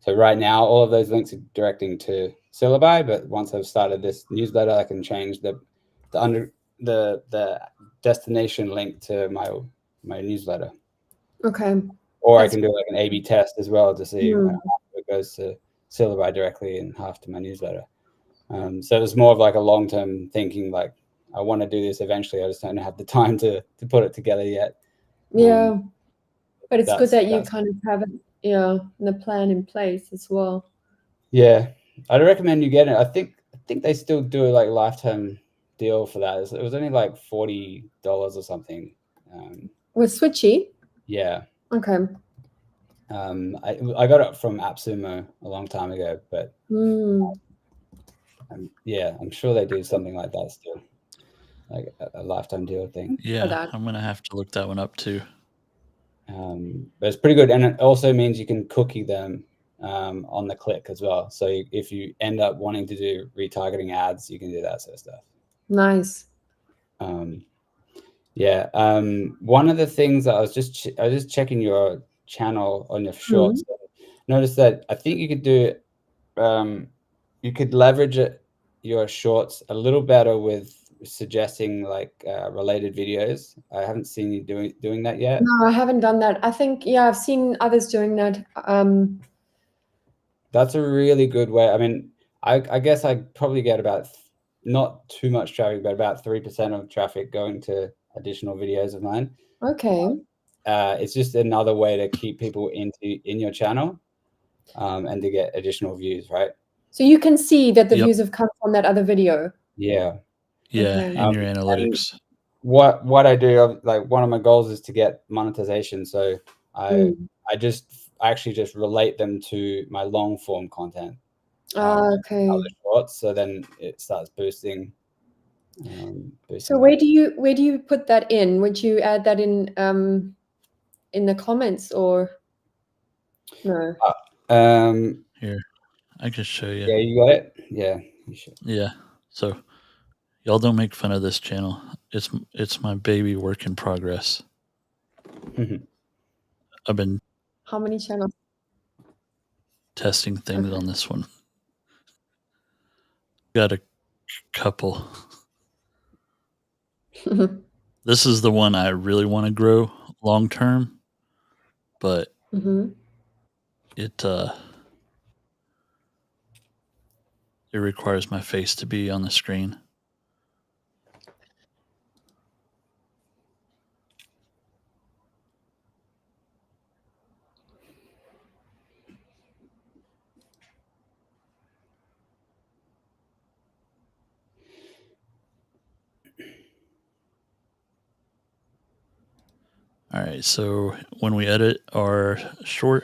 So right now, all of those links are directing to Syllaby, but once I've started this newsletter, I can change the destination link to my newsletter. Okay. Or I can do like an A/B test as well to see half of it goes to Syllaby directly and half to my newsletter. So it's more of like a long-term thinking, like I want to do this eventually. I just don't have the time to put it together yet. Yeah. But it's good that you kind of have it, the plan in place as well. Yeah. I'd recommend you get it. I think they still do like a lifetime deal for that. It was only like $40 or something. With Switchy? Yeah. Okay. I got it from AppSumo a long time ago, but yeah, I'm sure they do something like that still, like a lifetime deal thing. Yeah, I'm gonna have to look that one up too. But it's pretty good, and it also means you can cookie them on the click as well. So if you end up wanting to do retargeting ads, you can do that sort of stuff. Nice. Yeah. One of the things that I was just checking your channel on your shorts. Noticed that I think you could do you could leverage your shorts a little better with suggesting like related videos. I haven't seen you doing that yet. No, I haven't done that. I think I've seen others doing that. That's a really good way. I mean, I guess I probably get about not too much traffic, but about 3% of traffic going to additional videos of mine. Okay. It's just another way to keep people in your channel, and to get additional views, right? So you can see that the views have come from that other video. Yeah. Yeah, in your analytics. What I do, like one of my goals is to get monetization. So I actually just relate them to my long form content. Okay. Shorts, so then it starts boosting. So where do you put that in? Would you add that in the comments or no? Here, I can show you. Yeah, you got it. Yeah, you should. Yeah. So Y'all don't make fun of this channel. It's my baby work in progress. I've been How many channels? testing things Okay. on this one. Got a couple. This is the one I really want to grow long term, but it requires my face to be on the screen. All right, so when we edit our short,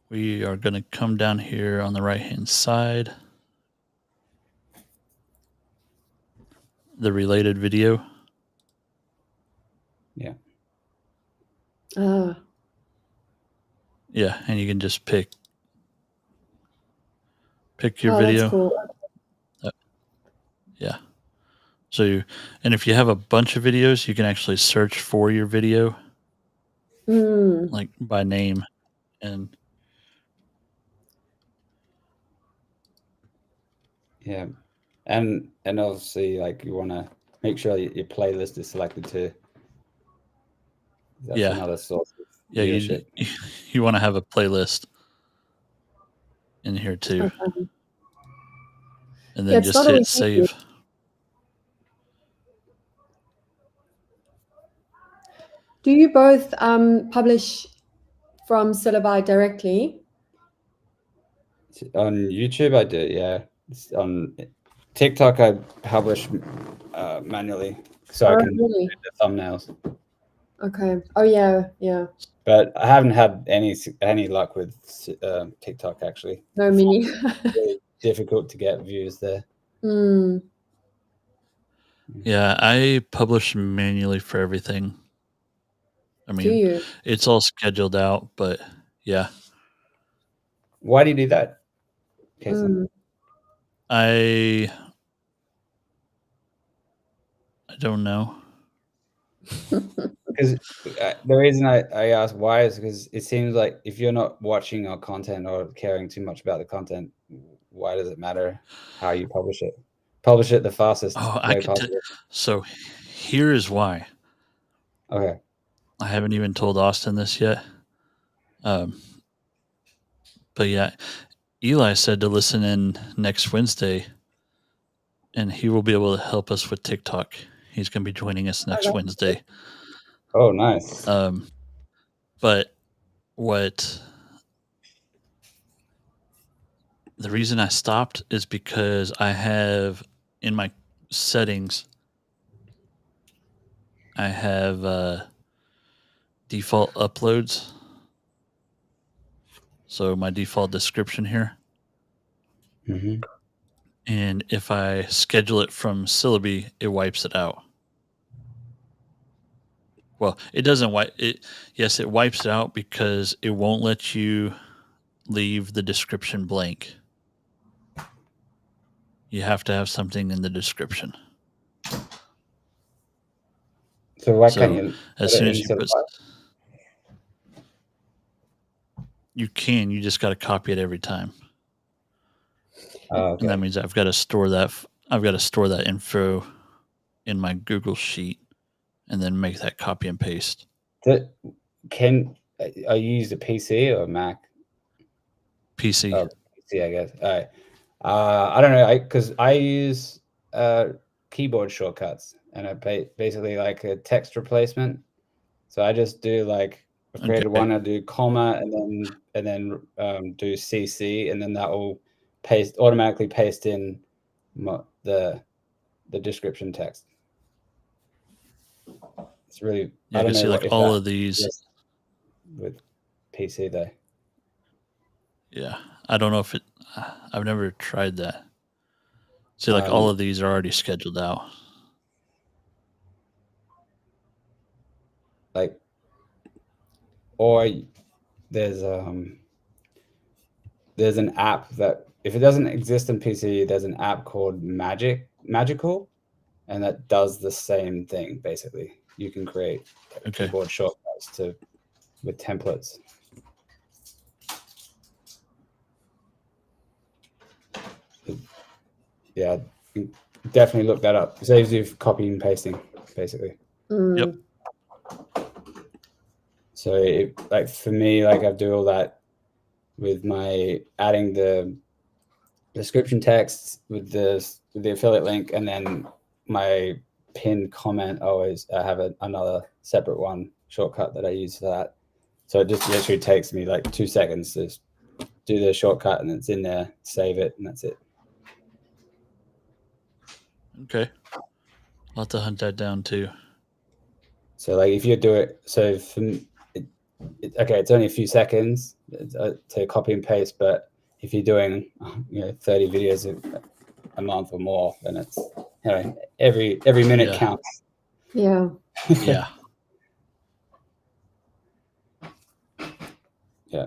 we are going to come down here on the right-hand side, the related video. Yeah. Yeah, and you can just pick your video. That's cool. Yeah. So and if you have a bunch of videos, you can actually search for your video, like by name, and yeah, and obviously, like, you want to make sure your playlist is selected too. That's another source of viewership. You want to have a playlist in here too, and then just hit save. Do you both publish from Syllaby directly? On YouTube, I do. Yeah. On TikTok, I publish manually, so I can do the thumbnails. Okay. Oh yeah, yeah. But I haven't had any luck with TikTok, actually. No mini. Really difficult to get views there. Yeah, I publish manually for everything. I mean, it's all scheduled out, but yeah. Why do you do that? I don't know. Because the reason I ask why is because it seems like if you're not watching our content or caring too much about the content, why does it matter how you publish it? Publish it the fastest way possible. So here is why. Okay. I haven't even told Austin this yet. But yeah, Eli said to listen in next Wednesday, and he will be able to help us with TikTok. He's going to be joining us next Wednesday. Oh, nice. But the reason I stopped is because I have in my settings, I have default uploads. So my default description here. And if I schedule it from Syllaby, it wipes it out. Well, it doesn't wipe it. Yes, it wipes it out because it won't let you leave the description blank. You have to have something in the description. So why can't you? As soon as you put, you can. You just got to copy it every time. Okay. And that means I've got to store that. I've got to store that info in my Google Sheet, and then make that copy and paste. Are you use a PC or a Mac? PC. Oh, PC, I guess. All right. I don't know, because I use keyboard shortcuts, and I basically like a text replacement. So I just do like I've created one. I do comma and then do CC, and then that will automatically paste in the description text. It's really I don't know. See, like all of these with PC though. Yeah, I don't know if it. I've never tried that. See, like all of these are already scheduled out. Like, or there's an app that if it doesn't exist on PC, there's an app called Magical, and that does the same thing. Basically, you can create keyboard shortcuts with templates. Yeah, definitely look that up. It saves you copying and pasting, basically. Yep. So, like for me, like I do all that with my adding the description text with the affiliate link, and then my pinned comment. Always I have another separate one shortcut that I use for that. So it just literally takes me like 2 seconds to do the shortcut, and it's in there, save it, and that's it. Okay. I'll have to hunt that down too. So like if you do it, so from okay, it's only a few seconds to copy and paste, but if you're doing 30 videos a month or more, then it's every minute counts. Yeah. Yeah. Yeah.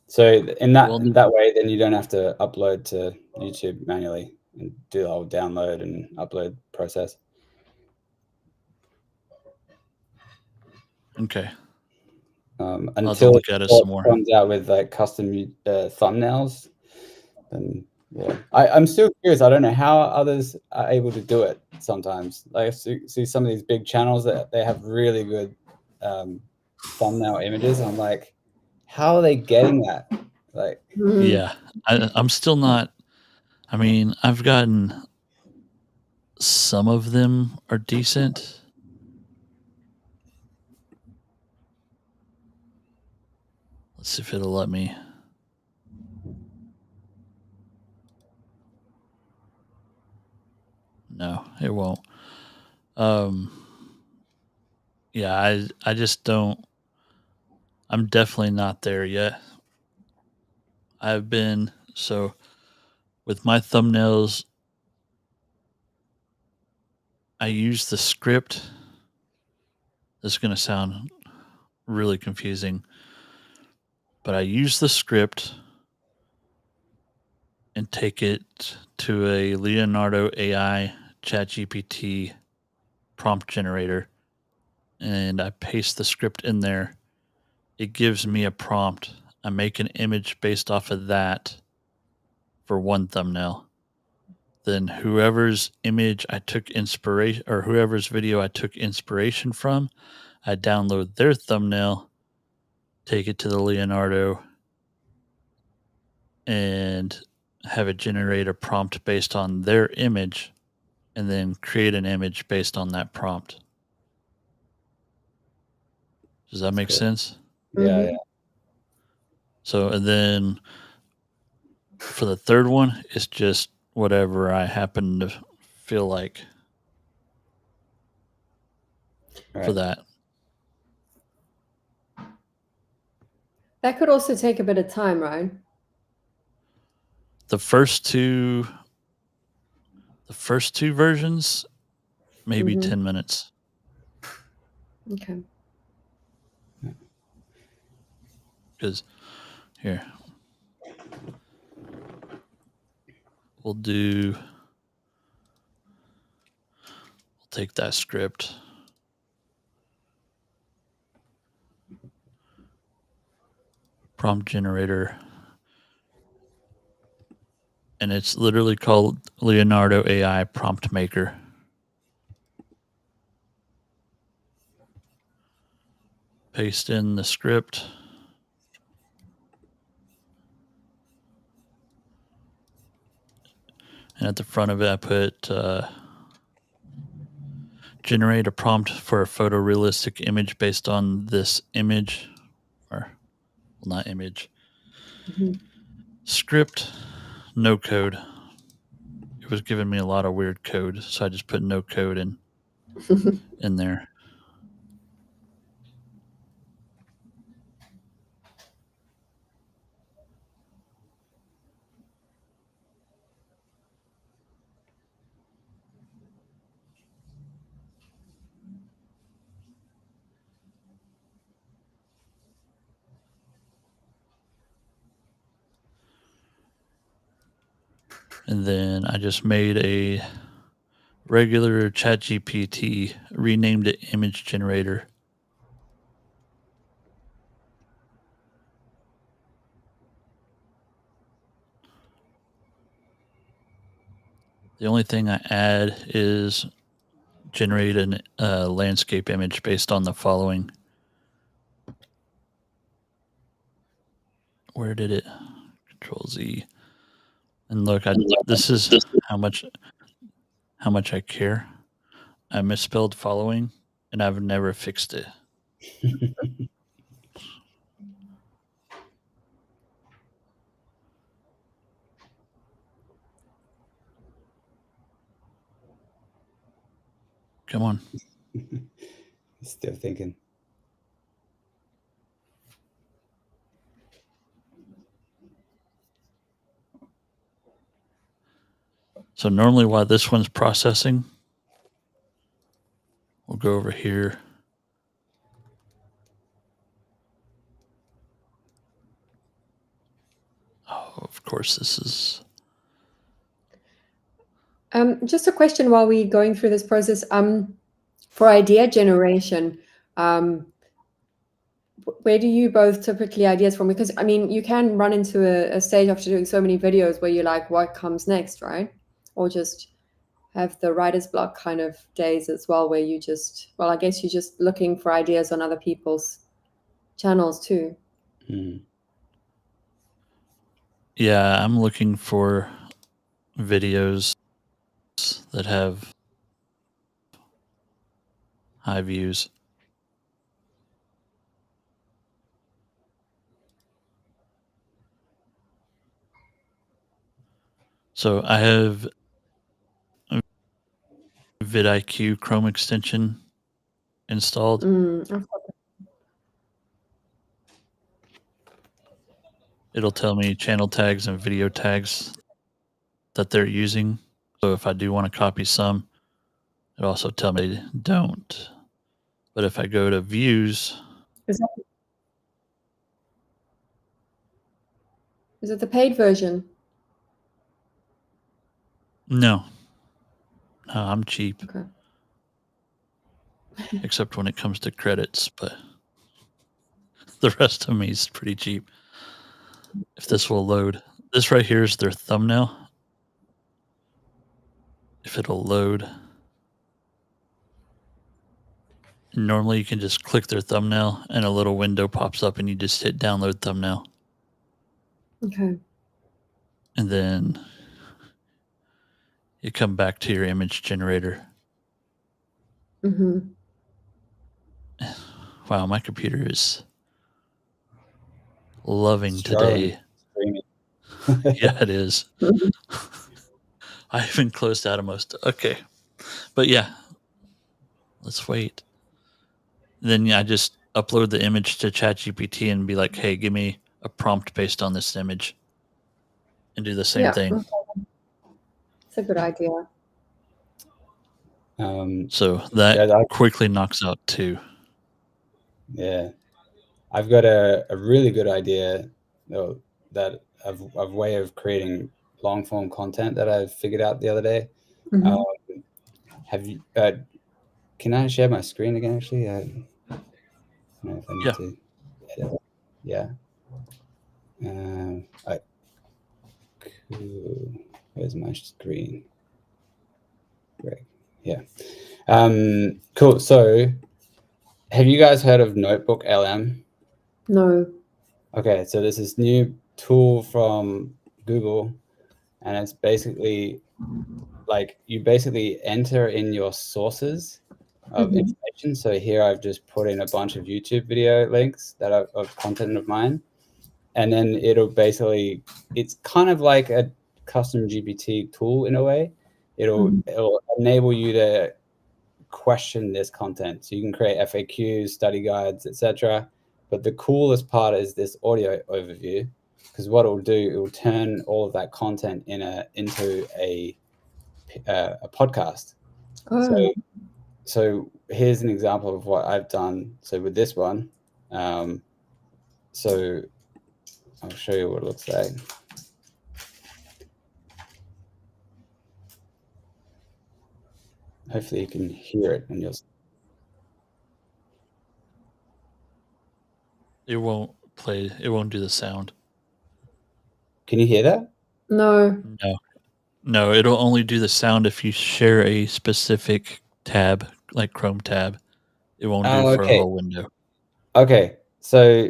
So in that way, then you don't have to upload to YouTube manually and do the whole download and upload process. Okay. Until look at it some more. Comes out with like custom thumbnails, and yeah, I'm still curious. I don't know how others are able to do it. Sometimes, like I see some of these big channels that they have really good thumbnail images. And I'm like, how are they getting that? Like, yeah, I'm still not. I mean, I've gotten some of them are decent. Let's see if it'll let me. No, it won't. Yeah, I just don't. I'm definitely not there yet. I've been so with my thumbnails. I use the script. This is going to sound really confusing, but I use the script and take it to a Leonardo AI ChatGPT prompt generator, and I paste the script in there. It gives me a prompt. I make an image based off of that for one thumbnail. Then whoever's image I took inspiration, or whoever's video I took inspiration from, I download their thumbnail, take it to the Leonardo, and have it generate a prompt based on their image, and then create an image based on that prompt. Does that make sense? yeah. So, and then for the third one, it's just whatever I happen to feel like for that. That could also take a bit of time, right? The first two versions, maybe 10 minutes. Okay. Because here, we'll take that script. Prompt generator. And it's literally called Leonardo AI Prompt Maker. Paste in the script. And at the front of it, I put generate a prompt for a photorealistic image based on this image, or well, not image. Script, no code. It was giving me a lot of weird code, so I just put no code in there. And then I just made a regular ChatGPT, renamed it image generator. The only thing I add is generate a landscape image based on the following. Where did it? Control Z. And look, this is how much I care. I misspelled following, and I've never fixed it. Come on. Still thinking. So normally while this one's processing, we'll go over here. Oh, of course, this is... Just a question while we're going through this process. For idea generation, where do you both typically ideas from? Because I mean, you can run into a stage after doing so many videos where you're like, what comes next, right? Or just have the writer's block kind of days as well, where you just, well, I guess you're just looking for ideas on other people's channels too. Yeah, I'm looking for videos that have high views. So I have a vidIQ Chrome extension installed. It'll tell me channel tags and video tags that they're using. So if I do want to copy some, it also tells me don't. But if I go to views, Is it the paid version? no, I'm cheap. Okay. Except when it comes to credits, but the rest of me is pretty cheap. If this will load. This right here is their thumbnail. If it'll load. Normally you can just click their thumbnail and a little window pops up and you just hit download thumbnail. Okay. And then you come back to your image generator. Wow, my computer is loving today. Yeah, it is. I even closed out of most. Okay. But yeah, let's wait. Then I just upload the image to ChatGPT and be like, hey, give me a prompt based on this image. And do the same thing. Okay. It's a good idea. So that quickly knocks out 2. Yeah. I've got a really good idea that of way of creating long form content that I figured out the other day. Have you? Can I share my screen again? Actually, I don't know if I need to. Edit. Yeah. Cool. Where's my screen? Great. Yeah. Cool. So, have you guys heard of Notebook LM? No. Okay, so there's this new tool from Google, and it's basically like you basically enter in your sources of information. So here I've just put in a bunch of YouTube video links that are of content of mine, and then it'll basically, it's kind of like a custom GPT tool in a way. It'll enable you to question this content, so you can create FAQs, study guides, etc. But the coolest part is this audio overview, because what it will do, it will turn all of that content into a podcast. So here's an example of what I've done. So with this one, so I'll show you what it looks like. Hopefully you can hear it and It won't play. It won't do the sound. can you hear that? No. No, it'll only do the sound if you share a specific tab, like Chrome tab. It won't do for a whole window. Okay, so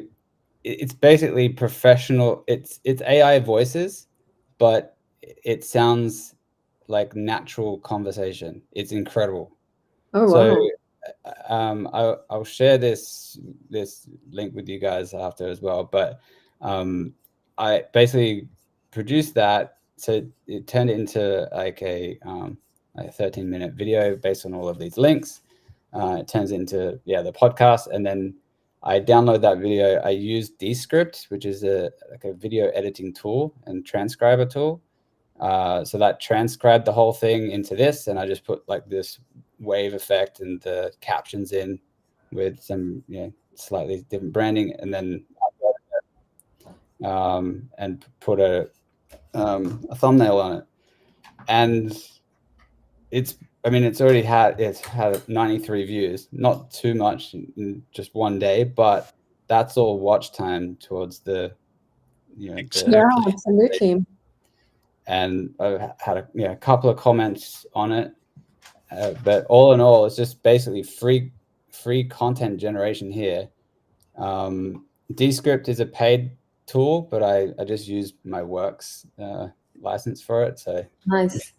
it's basically professional. It's AI voices, but it sounds like natural conversation. It's incredible. Oh, So wow. I'll share this link with you guys after as well. But I basically produced that, so it turned it into like a 13-minute video based on all of these links. It turns into the podcast, and then I download that video. I use Descript, which is like a video editing tool and transcriber tool. So that transcribed the whole thing into this, and I just put like this wave effect and the captions in with some slightly different branding, and then and put a thumbnail on it. And it's already had 93 views, not too much in just one day, but that's all watch time towards the absolutely. And I've had a couple of comments on it, but all in all, it's just basically free content generation here. Descript is a paid tool, but I just use my works license for it. So nice.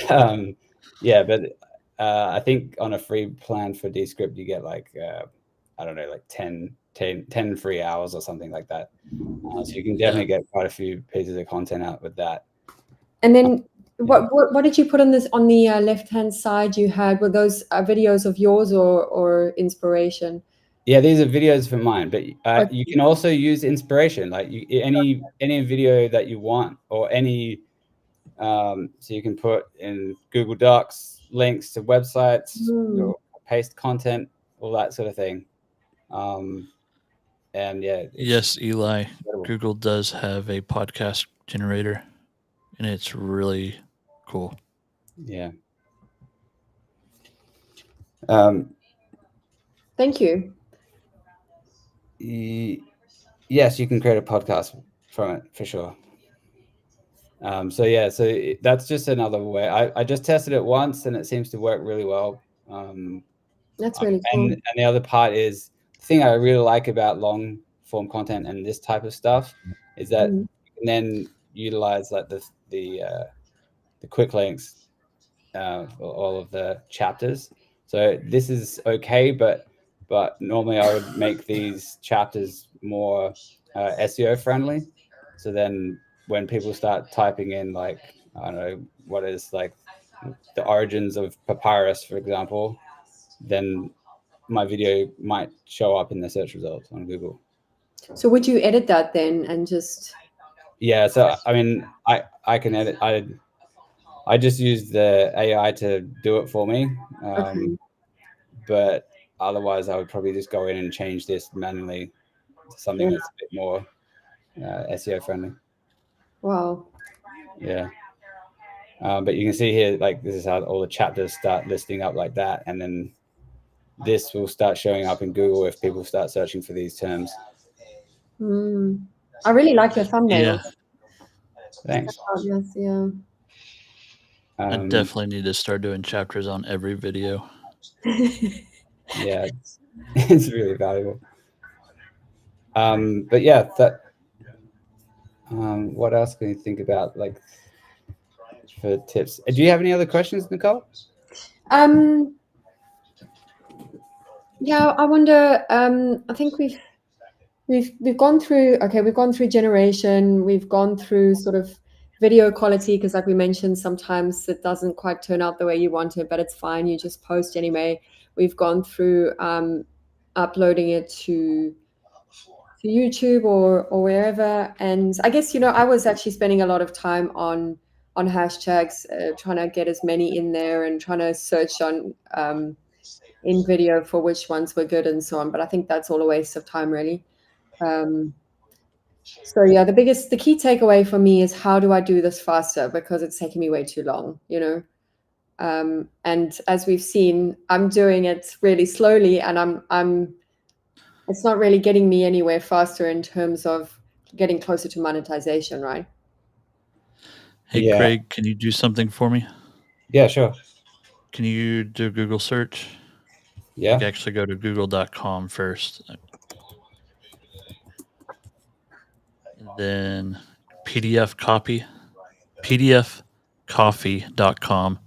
But I think on a free plan for Descript, you get like I don't know, like 10 free hours or something like that. So you can definitely get quite a few pieces of content out with that. And then what did you put on this on the left-hand side? You had, were those videos of yours or inspiration? Yeah, these are videos for mine, but you can also use inspiration, like any video that you want, or any so you can put in Google Docs links to websites, or paste content, all that sort of thing. And yes, Eli, incredible. Google does have a podcast generator, and it's really cool. Yeah. Thank you. Yes, you can create a podcast from it for sure. So that's just another way. I just tested it once, and it seems to work really well. That's really cool. And the other part is, the thing I really like about long form content and this type of stuff is that you can then utilize like the quick links for all of the chapters. So this is okay, but normally I would make these chapters more SEO friendly. So then when people start typing in, like, I don't know, what is like the origins of papyrus, for example, then my video might show up in the search results on Google. So would you edit that then and just? Yeah, so I mean, I can edit. I just use the AI to do it for me. But otherwise, I would probably just go in and change this manually to something that's a bit more SEO friendly. Wow. Yeah. But you can see here, like, this is how all the chapters start listing up like that, and then this will start showing up in Google if people start searching for these terms. I really like your thumbnails. Yeah. Thanks. Yes, yeah. I definitely need to start doing chapters on every video. Yeah, it's really valuable. But yeah, what else can you think about, like, for tips? Do you have any other questions, Nicole? Yeah, I wonder. I think we've gone through. Okay, we've gone through generation. We've gone through sort of video quality, because, like we mentioned, sometimes it doesn't quite turn out the way you want it, but it's fine. You just post anyway. We've gone through uploading it to YouTube or wherever. And I guess, I was actually spending a lot of time on hashtags, trying to get as many in there and trying to search on in video for which ones were good and so on. But I think that's all a waste of time, really. So yeah, the key takeaway for me is how do I do this faster, because it's taking me way too long, you know. And as we've seen, I'm doing it really slowly, and I'm it's not really getting me anywhere faster in terms of getting closer to monetization, right? Hey, Yeah. Craig, can you do something for me? Yeah, sure. Can you do a Google search? Yeah. Like actually go to google.com first. Then PDF copy, pdfcoffee.com,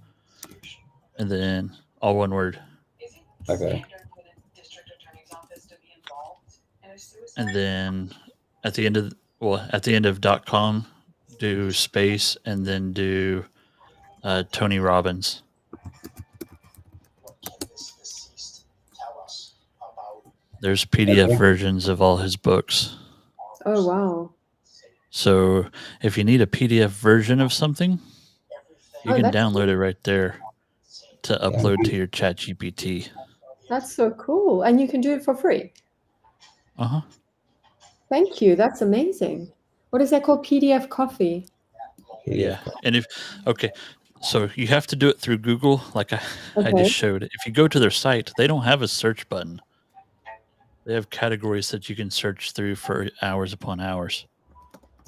and then all one word. Okay. And then at the end of .com, do space and then do Tony Robbins. There's PDF Okay. versions of all his books. Oh wow. So if you need a PDF version of something, you can That's download it right there to upload to your ChatGPT. That's so cool. And you can do it for free. Uh-huh. Thank you. That's amazing. What is that called? PDF coffee. Yeah. And so you have to do it through Google, like I Okay. just showed. If you go to their site, they don't have a search button. They have categories that you can search through for hours upon hours.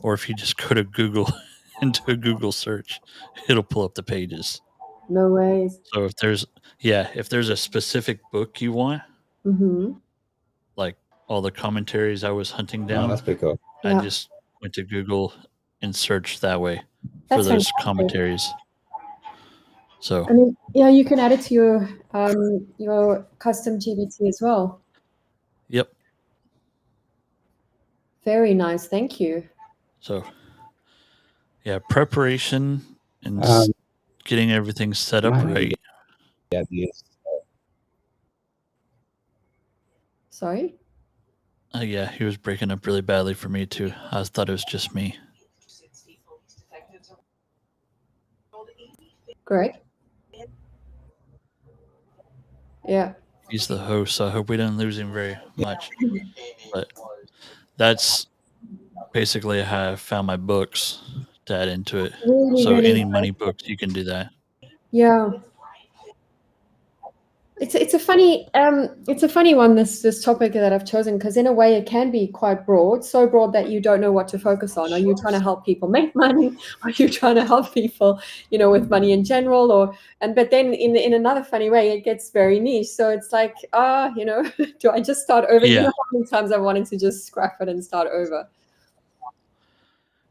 Or if you just go to Google and do a Google search, it'll pull up the pages. No ways. So if there's a specific book you want, Mm-hmm. like all the commentaries I was hunting Oh, down, that's pretty cool. I Yeah. just went to Google and searched that way for That's those fantastic. commentaries. So I mean, yeah, you can add it to your custom GBT as well. yep. Very nice. Thank you. So yeah, preparation and getting everything set up right. Yeah. Sorry? Yeah, he was breaking up really badly for me too. I thought it was just me. Great. Yeah. He's the host, so I hope we didn't lose him very much. But that's basically how I found my books to add into it. Really, So really any nice. money books, you can do that. Yeah. It's a funny one, this topic that I've chosen, because in a way it can be quite broad, so broad that you don't know what to focus on. Are you trying to help people make money? Are you trying to help people, with money in general? But then in another funny way, it gets very niche. So it's like, do I just start over? Yeah. You know how many times I wanted to just scrap it and start over.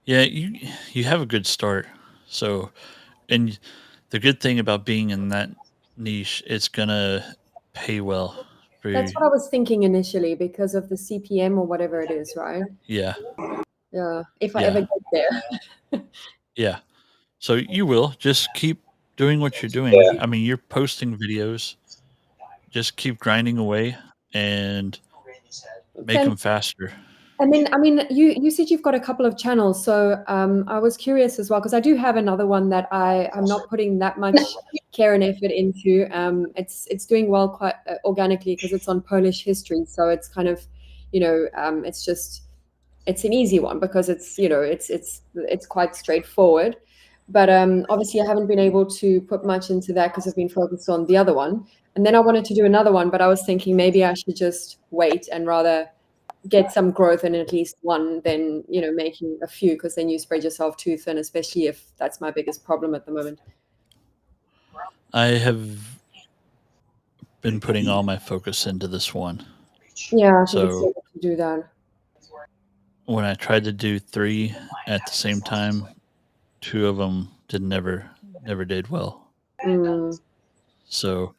Yeah, you have a good start. So, and the good thing about being in that niche, it's gonna pay well. That's what I was thinking initially because of the CPM or whatever it is, right? Yeah. Yeah. If I ever get there. Yeah. So you will just keep doing what you're doing. Yeah. I mean, you're posting videos. Just keep grinding away and make them faster. And then, I mean, you said you've got a couple of channels, so I was curious as well, because I do have another one that I'm not putting that much care and effort into. It's doing well quite organically because it's on Polish history, so it's kind of, it's an easy one because it's quite straightforward. But obviously, I haven't been able to put much into that because I've been focused on the other one. And then I wanted to do another one, but I was thinking maybe I should just wait and rather get some growth in at least one than making a few, because then you spread yourself too thin, especially if that's my biggest problem at the moment. I have been putting all my focus into this one. Yeah, I think it's able to do that. When I tried to do 3 at the same time, 2 of them never did well. So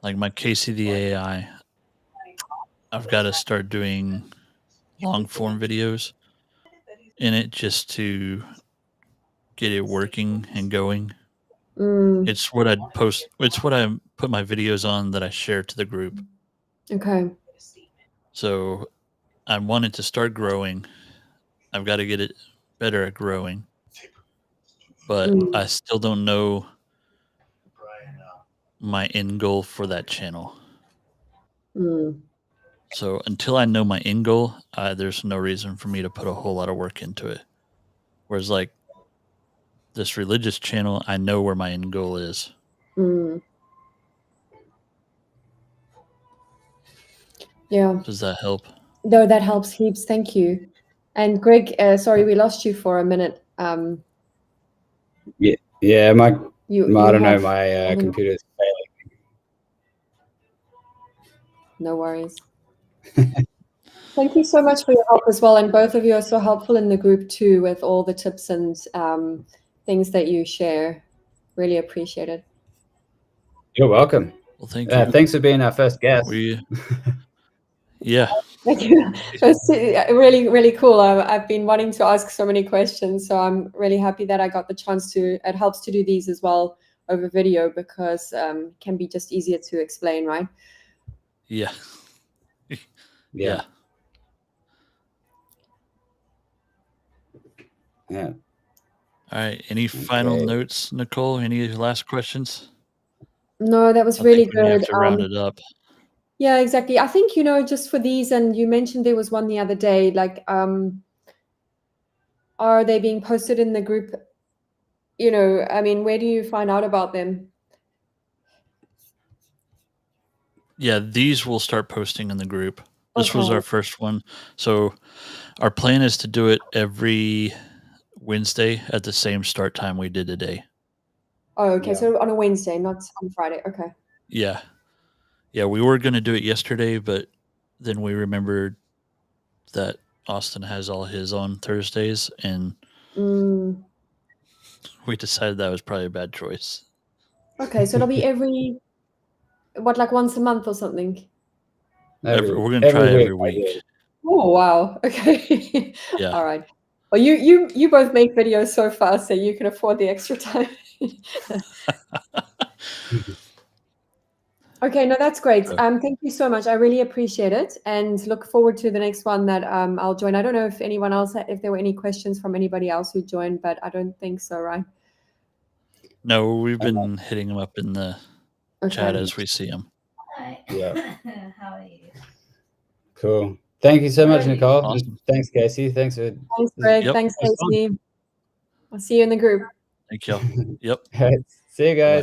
like my KCDAI, I've got to start doing long form videos in it just to get it working and going. It's what I post. It's what I put my videos on that I share to the group. Okay. So I wanted to start growing. I've got to get it better at growing, but I still don't know my end goal for that channel. So until I know my end goal, there's no reason for me to put a whole lot of work into it. Whereas like this religious channel, I know where my end goal is. Mm. Yeah. Does that help? No, that helps heaps. Thank you. And Greg, sorry, we lost you for a minute. Yeah, my You I don't know, have, my computer's failing. no worries. Thank you so much for your help as well. And both of you are so helpful in the group too, with all the tips and things that you share. Really appreciate it. You're welcome. Well, thank you. Thanks for being our first guest. Yeah. Thank you. It's really, really cool. I've been wanting to ask so many questions, so I'm really happy that I got the chance to. It helps to do these as well over video because it can be just easier to explain, right? Yeah. Yeah. Yeah. All right. Any final Okay. notes, Nicole? Any last questions? No, that was I really think we have good. to round it up. Yeah, exactly. I think, just for these, and you mentioned there was one the other day, like, are they being posted in the group? I mean, where do you find out about them? Yeah, these will start posting in the group. This was Okay. our first one. So our plan is to do it every Wednesday at the same start time we did today. Oh, okay. Yeah. So on a Wednesday, not on Friday. Okay. Yeah. Yeah, we were going to do it yesterday, but then we remembered that Austin has all his on Thursdays, and Mm. we decided that was probably a bad choice. Okay, so it'll be like once a month or something? We're going to try every week. Oh, wow. Okay. Yeah. All right. Well, you both make videos so fast that you can afford the extra time. Okay, no, that's great. Sure. Thank you so much. I really appreciate it, and look forward to the next one that I'll join. I don't know if anyone else, if there were any questions from anybody else who joined, but I don't think so, right? No, we've been hitting them up in the chat Okay. as we see them. Yeah. How are you? Cool. Thank you so much, Nicole. Awesome. And thanks, Casey. Thanks, Thanks, Greg. Yep. Thanks, Casey. I'll see you in the group. Thank y'all. Yep. See you guys.